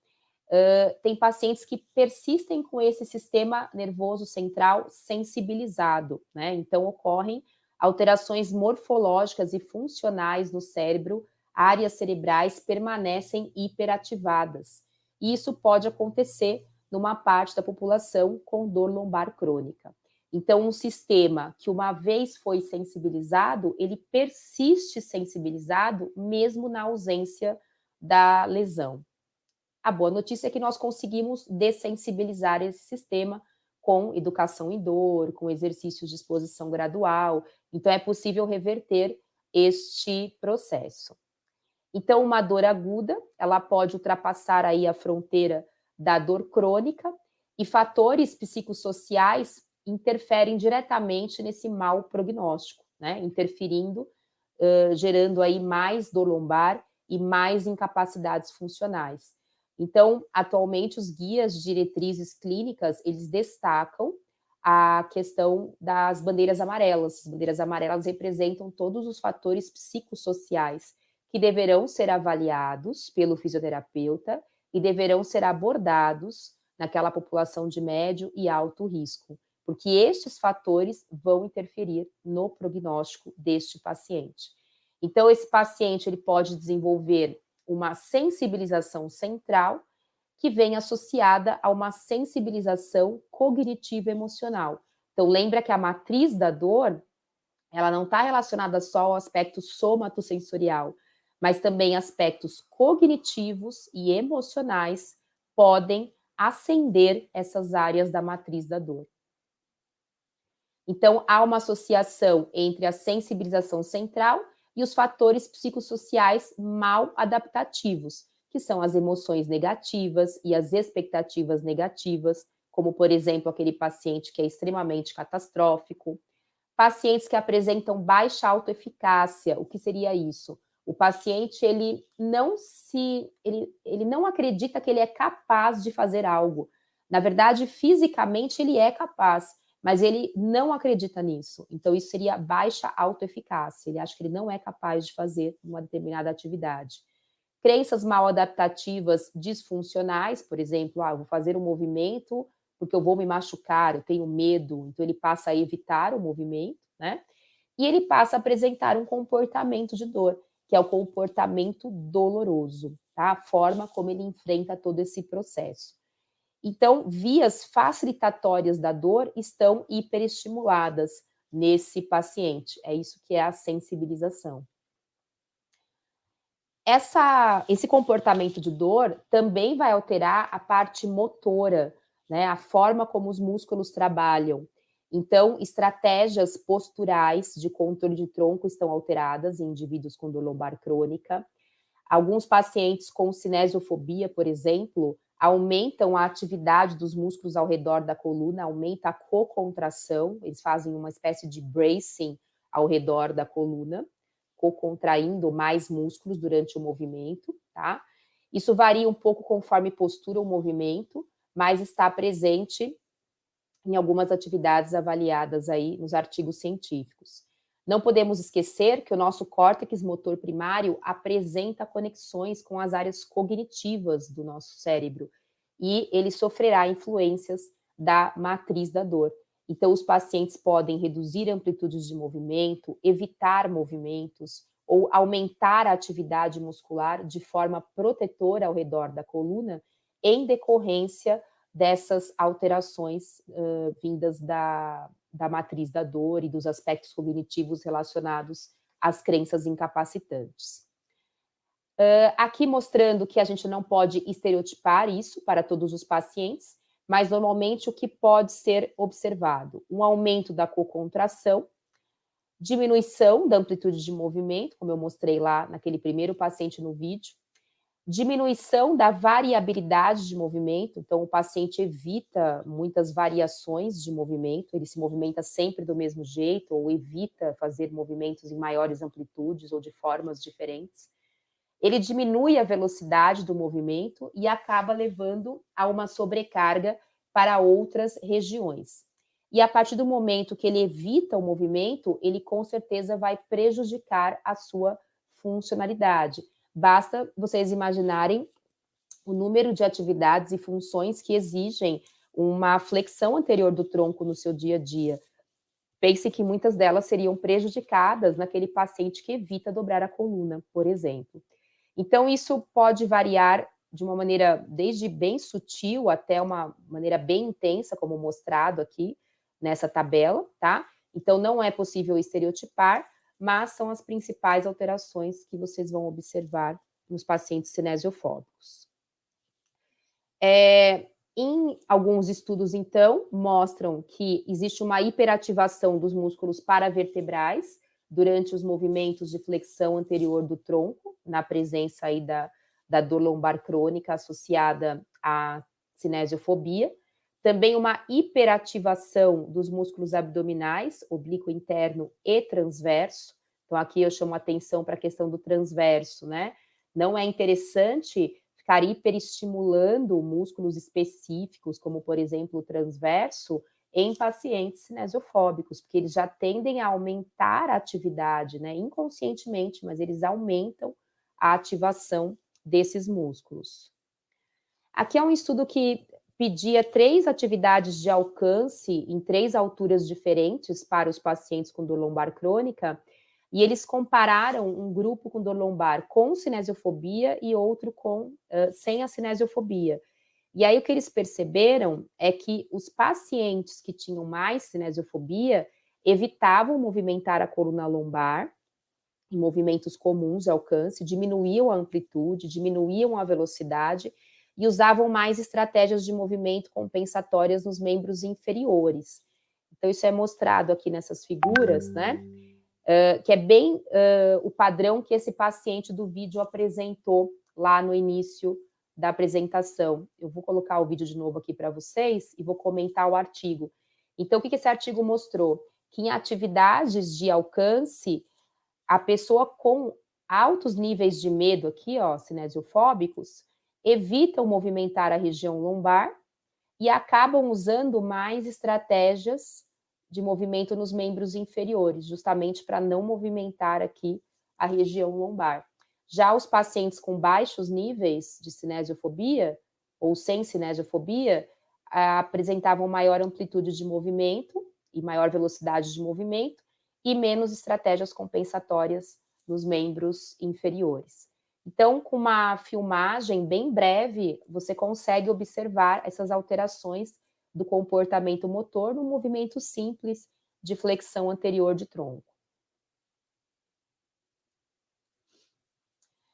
Tem pacientes que persistem com esse sistema nervoso central sensibilizado, né? Então, ocorrem alterações morfológicas e funcionais no cérebro, áreas cerebrais permanecem hiperativadas. E isso pode acontecer numa parte da população com dor lombar crônica. Então, um sistema que uma vez foi sensibilizado, ele persiste sensibilizado mesmo na ausência da lesão. A boa notícia é que nós conseguimos dessensibilizar esse sistema com educação em dor, com exercícios de exposição gradual. Então, é possível reverter este processo. Então, uma dor aguda, ela pode ultrapassar aí a fronteira da dor crônica e fatores psicossociais interferem diretamente nesse mau prognóstico, né? Interferindo, gerando aí mais dor lombar e mais incapacidades funcionais. Então, atualmente, os guias de diretrizes clínicas, eles destacam a questão das bandeiras amarelas. As bandeiras amarelas representam todos os fatores psicossociais que deverão ser avaliados pelo fisioterapeuta e deverão ser abordados naquela população de médio e alto risco, porque estes fatores vão interferir no prognóstico deste paciente. Então, esse paciente ele pode desenvolver uma sensibilização central que vem associada a uma sensibilização cognitiva emocional. Então, lembra que a matriz da dor, ela não está relacionada só ao aspecto somatosensorial, mas também aspectos cognitivos e emocionais podem acender essas áreas da matriz da dor. Então, há uma associação entre a sensibilização central e os fatores psicossociais mal adaptativos, que são as emoções negativas e as expectativas negativas, como, por exemplo, aquele paciente que é extremamente catastrófico. Pacientes que apresentam baixa autoeficácia, o que seria isso? O paciente, ele não acredita que ele é capaz de fazer algo. Na verdade, fisicamente, ele é capaz, mas ele não acredita nisso. Então, isso seria baixa autoeficácia. Ele acha que ele não é capaz de fazer uma determinada atividade. Crenças mal adaptativas disfuncionais, por exemplo, eu vou fazer um movimento porque eu vou me machucar, eu tenho medo, então ele passa a evitar o movimento, né? E ele passa a apresentar um comportamento de dor, que é o comportamento doloroso, tá? A forma como ele enfrenta todo esse processo. Então, vias facilitatórias da dor estão hiperestimuladas nesse paciente. É isso que é a sensibilização. Esse comportamento de dor também vai alterar a parte motora, né? A forma como os músculos trabalham. Então, estratégias posturais de controle de tronco estão alteradas em indivíduos com dor lombar crônica. Alguns pacientes com cinesiofobia, por exemplo, aumentam a atividade dos músculos ao redor da coluna, aumenta a cocontração, eles fazem uma espécie de bracing ao redor da coluna, contraindo mais músculos durante o movimento, tá? Isso varia um pouco conforme postura ou movimento, mas está presente em algumas atividades avaliadas aí nos artigos científicos. Não podemos esquecer que o nosso córtex motor primário apresenta conexões com as áreas cognitivas do nosso cérebro e ele sofrerá influências da matriz da dor. Então, os pacientes podem reduzir amplitudes de movimento, evitar movimentos ou aumentar a atividade muscular de forma protetora ao redor da coluna em decorrência dessas alterações vindas da matriz da dor e dos aspectos cognitivos relacionados às crenças incapacitantes. Aqui mostrando que a gente não pode estereotipar isso para todos os pacientes, mas normalmente o que pode ser observado? Um aumento da cocontração, diminuição da amplitude de movimento, como eu mostrei lá naquele primeiro paciente no vídeo, diminuição da variabilidade de movimento, então o paciente evita muitas variações de movimento, ele se movimenta sempre do mesmo jeito, ou evita fazer movimentos em maiores amplitudes ou de formas diferentes. Ele diminui a velocidade do movimento e acaba levando a uma sobrecarga para outras regiões. E a partir do momento que ele evita o movimento, ele com certeza vai prejudicar a sua funcionalidade. Basta vocês imaginarem o número de atividades e funções que exigem uma flexão anterior do tronco no seu dia a dia. Pense que muitas delas seriam prejudicadas naquele paciente que evita dobrar a coluna, por exemplo. Então, isso pode variar de uma maneira desde bem sutil até uma maneira bem intensa, como mostrado aqui nessa tabela, tá? Então, não é possível estereotipar, mas são as principais alterações que vocês vão observar nos pacientes cinesiofóbicos. Em alguns estudos, então, mostram que existe uma hiperativação dos músculos paravertebrais durante os movimentos de flexão anterior do tronco, na presença aí da dor lombar crônica associada à cinesiofobia. Também uma hiperativação dos músculos abdominais, oblíquo interno e transverso. Então, aqui eu chamo atenção para a questão do transverso, né? Não é interessante ficar hiperestimulando músculos específicos, como, por exemplo, o transverso, em pacientes cinesiofóbicos, porque eles já tendem a aumentar a atividade, né? Inconscientemente, mas eles aumentam a ativação desses músculos. Aqui é um estudo que pedia 3 atividades de alcance em 3 alturas diferentes para os pacientes com dor lombar crônica, e eles compararam um grupo com dor lombar com cinesiofobia e outro sem a cinesiofobia. E aí o que eles perceberam é que os pacientes que tinham mais cinesiofobia evitavam movimentar a coluna lombar em movimentos comuns de alcance, diminuíam a amplitude, diminuíam a velocidade e usavam mais estratégias de movimento compensatórias nos membros inferiores. Então, isso é mostrado aqui nessas figuras, né? Que é bem o padrão que esse paciente do vídeo apresentou lá no início da apresentação. Eu vou colocar o vídeo de novo aqui para vocês e vou comentar o artigo. Então, o que esse artigo mostrou? Que em atividades de alcance, a pessoa com altos níveis de medo aqui, ó, cinesiofóbicos, evitam movimentar a região lombar e acabam usando mais estratégias de movimento nos membros inferiores, justamente para não movimentar aqui a região lombar. Já os pacientes com baixos níveis de cinesiofobia, ou sem cinesiofobia, apresentavam maior amplitude de movimento e maior velocidade de movimento e menos estratégias compensatórias nos membros inferiores. Então, com uma filmagem bem breve, você consegue observar essas alterações do comportamento motor no movimento simples de flexão anterior de tronco.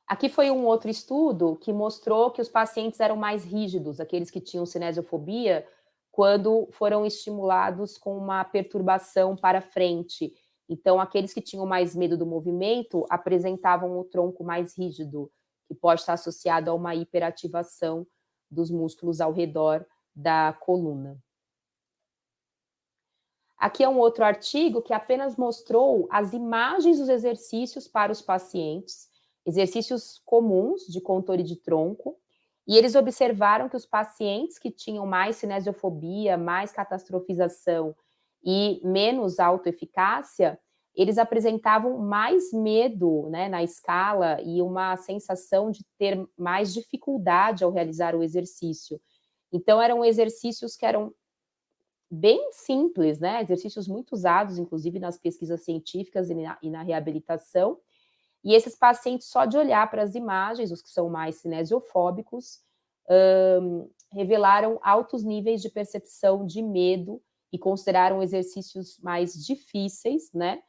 Aqui foi um outro estudo que mostrou que os pacientes eram mais rígidos, aqueles que tinham cinesiofobia, quando foram estimulados com uma perturbação para frente. Então, aqueles que tinham mais medo do movimento apresentavam o tronco mais rígido, que pode estar associado a uma hiperativação dos músculos ao redor da coluna. Aqui é um outro artigo que apenas mostrou as imagens dos exercícios para os pacientes, exercícios comuns de controle de tronco, e eles observaram que os pacientes que tinham mais cinesiofobia, mais catastrofização e menos autoeficácia, eles apresentavam mais medo, né, na escala e uma sensação de ter mais dificuldade ao realizar o exercício. Então, eram exercícios que eram bem simples, né, exercícios muito usados, inclusive, nas pesquisas científicas e na reabilitação. E esses pacientes, só de olhar para as imagens, os que são mais cinesiofóbicos, revelaram altos níveis de percepção de medo e consideraram exercícios mais difíceis, né,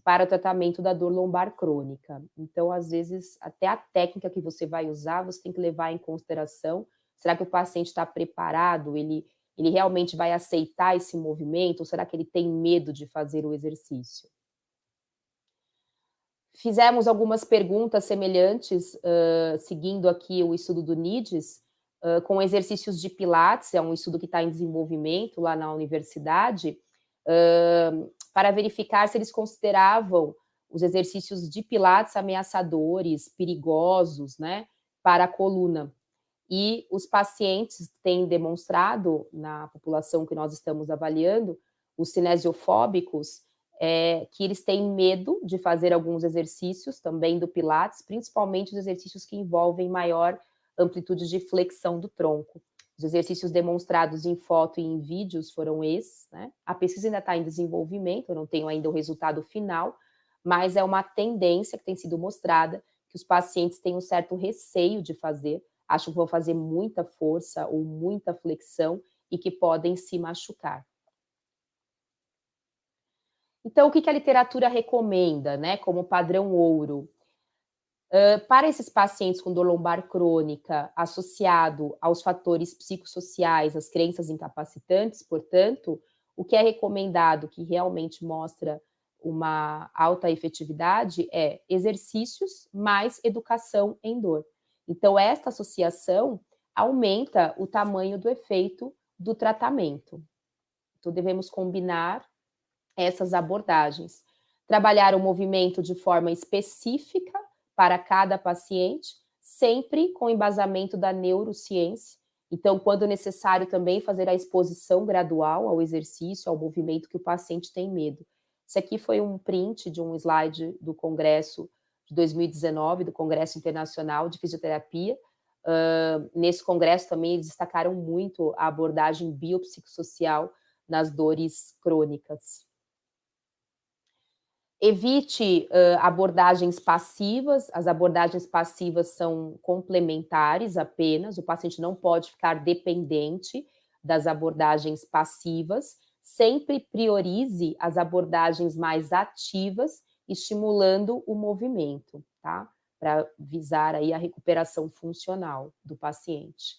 para o tratamento da dor lombar crônica. Então, às vezes, até a técnica que você vai usar, você tem que levar em consideração, será que o paciente está preparado, ele realmente vai aceitar esse movimento, ou será que ele tem medo de fazer o exercício? Fizemos algumas perguntas semelhantes, seguindo aqui o estudo do NIDS, com exercícios de Pilates, é um estudo que está em desenvolvimento lá na universidade, para verificar se eles consideravam os exercícios de Pilates ameaçadores, perigosos, né, para a coluna. E os pacientes têm demonstrado, na população que nós estamos avaliando, os cinesiofóbicos, que eles têm medo de fazer alguns exercícios também do Pilates, principalmente os exercícios que envolvem maior amplitude de flexão do tronco. Os exercícios demonstrados em foto e em vídeos foram esses, né? A pesquisa ainda está em desenvolvimento, eu não tenho ainda o resultado final, mas é uma tendência que tem sido mostrada que os pacientes têm um certo receio de fazer, acham que vão fazer muita força ou muita flexão e que podem se machucar. Então, o que a literatura recomenda, né, como padrão ouro? Para esses pacientes com dor lombar crônica, associado aos fatores psicossociais, às crenças incapacitantes, portanto, o que é recomendado, que realmente mostra uma alta efetividade, é exercícios mais educação em dor. Então, esta associação aumenta o tamanho do efeito do tratamento. Então, devemos combinar essas abordagens. Trabalhar o movimento de forma específica para cada paciente, sempre com embasamento da neurociência. Então, quando necessário, também fazer a exposição gradual ao exercício, ao movimento que o paciente tem medo. Esse aqui foi um print de um slide do Congresso de 2019, do Congresso Internacional de Fisioterapia. Nesse congresso também eles destacaram muito a abordagem biopsicossocial nas dores crônicas. Evite abordagens passivas, as abordagens passivas são complementares apenas, o paciente não pode ficar dependente das abordagens passivas, sempre priorize as abordagens mais ativas, estimulando o movimento, tá? Para visar aí a recuperação funcional do paciente.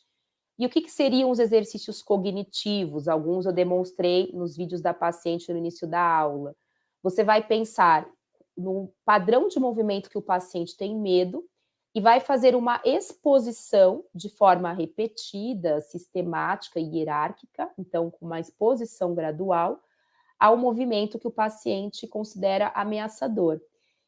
E o que seriam os exercícios cognitivos? Alguns eu demonstrei nos vídeos da paciente no início da aula. Você vai pensar no padrão de movimento que o paciente tem medo e vai fazer uma exposição de forma repetida, sistemática e hierárquica, então com uma exposição gradual, ao movimento que o paciente considera ameaçador.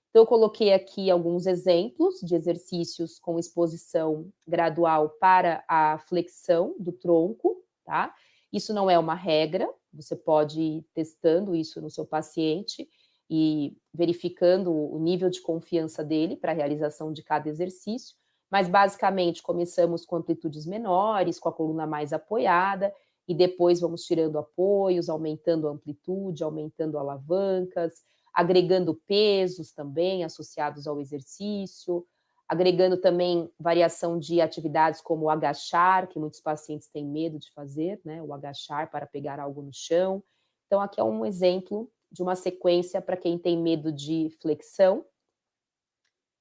Então, eu coloquei aqui alguns exemplos de exercícios com exposição gradual para a flexão do tronco, tá? Isso não é uma regra, você pode ir testando isso no seu paciente e verificando o nível de confiança dele para a realização de cada exercício, mas basicamente começamos com amplitudes menores, com a coluna mais apoiada, e depois vamos tirando apoios, aumentando a amplitude, aumentando alavancas, agregando pesos também associados ao exercício, agregando também variação de atividades como o agachar, que muitos pacientes têm medo de fazer, né? O agachar para pegar algo no chão. Então, aqui é um exemplo de uma sequência para quem tem medo de flexão.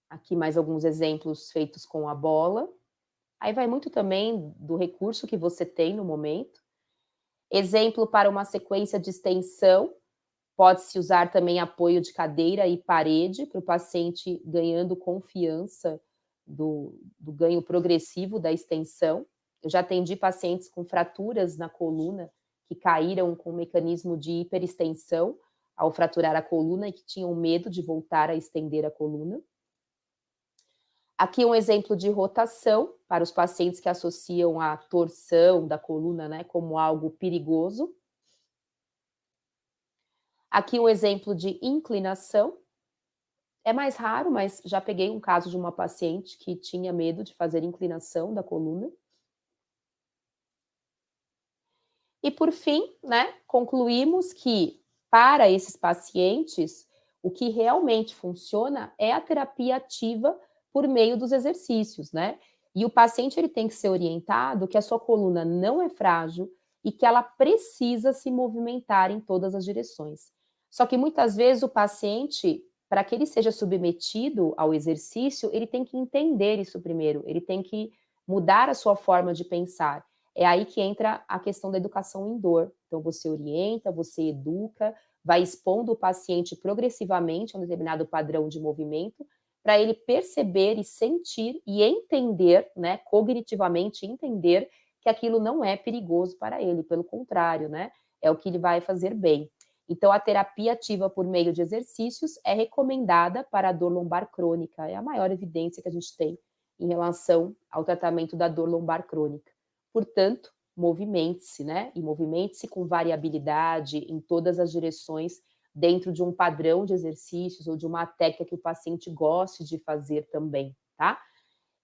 Aqui mais alguns exemplos feitos com a bola. Aí vai muito também do recurso que você tem no momento. Exemplo para uma sequência de extensão. Pode-se usar também apoio de cadeira e parede para o paciente ganhando confiança do ganho progressivo da extensão. Eu já atendi pacientes com fraturas na coluna que caíram com um mecanismo de hiperextensão ao fraturar a coluna e que tinham medo de voltar a estender a coluna. Aqui um exemplo de rotação para os pacientes que associam a torção da coluna, né, como algo perigoso. Aqui um exemplo de inclinação. É mais raro, mas já peguei um caso de uma paciente que tinha medo de fazer inclinação da coluna. E por fim, né, concluímos que para esses pacientes, o que realmente funciona é a terapia ativa por meio dos exercícios, né? E o paciente ele tem que ser orientado que a sua coluna não é frágil e que ela precisa se movimentar em todas as direções. Só que muitas vezes o paciente, para que ele seja submetido ao exercício, ele tem que entender isso primeiro, ele tem que mudar a sua forma de pensar. É aí que entra a questão da educação em dor. Então, você orienta, você educa, vai expondo o paciente progressivamente a um determinado padrão de movimento, para ele perceber e sentir e entender, né, cognitivamente entender que aquilo não é perigoso para ele, pelo contrário, né, é o que ele vai fazer bem. Então, a terapia ativa por meio de exercícios é recomendada para a dor lombar crônica, é a maior evidência que a gente tem em relação ao tratamento da dor lombar crônica. Portanto, movimente-se, né? E movimente-se com variabilidade em todas as direções, dentro de um padrão de exercícios ou de uma técnica que o paciente goste de fazer também, tá?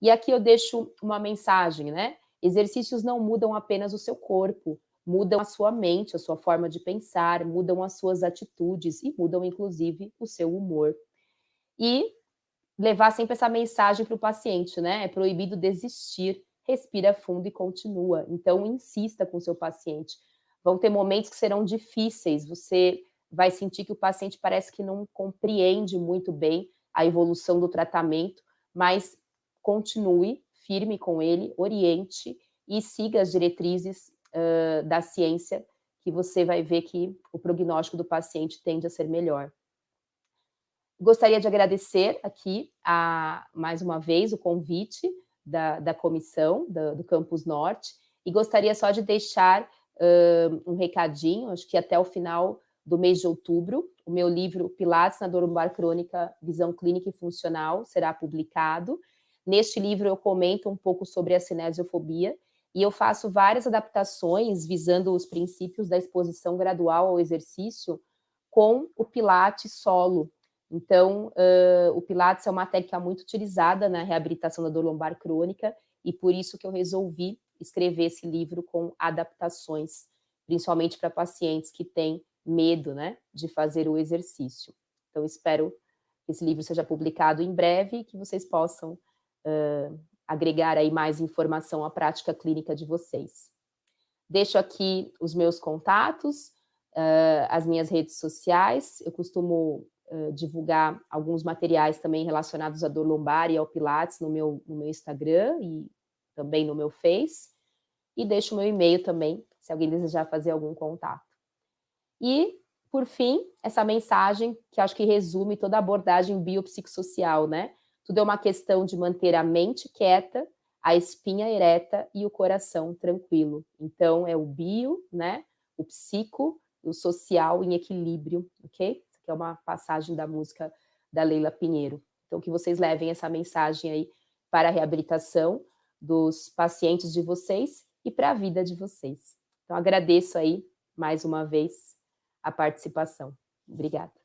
E aqui eu deixo uma mensagem, né? Exercícios não mudam apenas o seu corpo, mudam a sua mente, a sua forma de pensar, mudam as suas atitudes e mudam, inclusive, o seu humor. E levar sempre essa mensagem para o paciente, né? É proibido desistir, respira fundo e continua. Então, insista com o seu paciente. Vão ter momentos que serão difíceis, você vai sentir que o paciente parece que não compreende muito bem a evolução do tratamento, mas continue firme com ele, oriente e siga as diretrizes da ciência, que você vai ver que o prognóstico do paciente tende a ser melhor. Gostaria de agradecer aqui, mais uma vez, o convite da comissão do Campus Norte, e gostaria só de deixar um recadinho, acho que até o final do mês de outubro, o meu livro Pilates na Dor Lombar Crônica, Visão Clínica e Funcional será publicado. Neste livro eu comento um pouco sobre a cinesiofobia, e eu faço várias adaptações visando os princípios da exposição gradual ao exercício com o Pilates solo. Então, o Pilates é uma técnica muito utilizada na reabilitação da dor lombar crônica, e por isso que eu resolvi escrever esse livro com adaptações, principalmente para pacientes que têm medo, né, de fazer o exercício. Então, espero que esse livro seja publicado em breve e que vocês possam agregar aí mais informação à prática clínica de vocês. Deixo aqui os meus contatos, as minhas redes sociais. Eu costumo divulgar alguns materiais também relacionados à dor lombar e ao Pilates no meu Instagram e também no meu Face. E deixo o meu e-mail também, se alguém desejar fazer algum contato. E, por fim, essa mensagem que acho que resume toda a abordagem biopsicossocial, né? Tudo é uma questão de manter a mente quieta, a espinha ereta e o coração tranquilo. Então, é o bio, né? O psico, o social em equilíbrio, ok? Isso aqui é uma passagem da música da Leila Pinheiro. Então, que vocês levem essa mensagem aí para a reabilitação dos pacientes de vocês e para a vida de vocês. Então, agradeço aí, mais uma vez, a participação. Obrigada.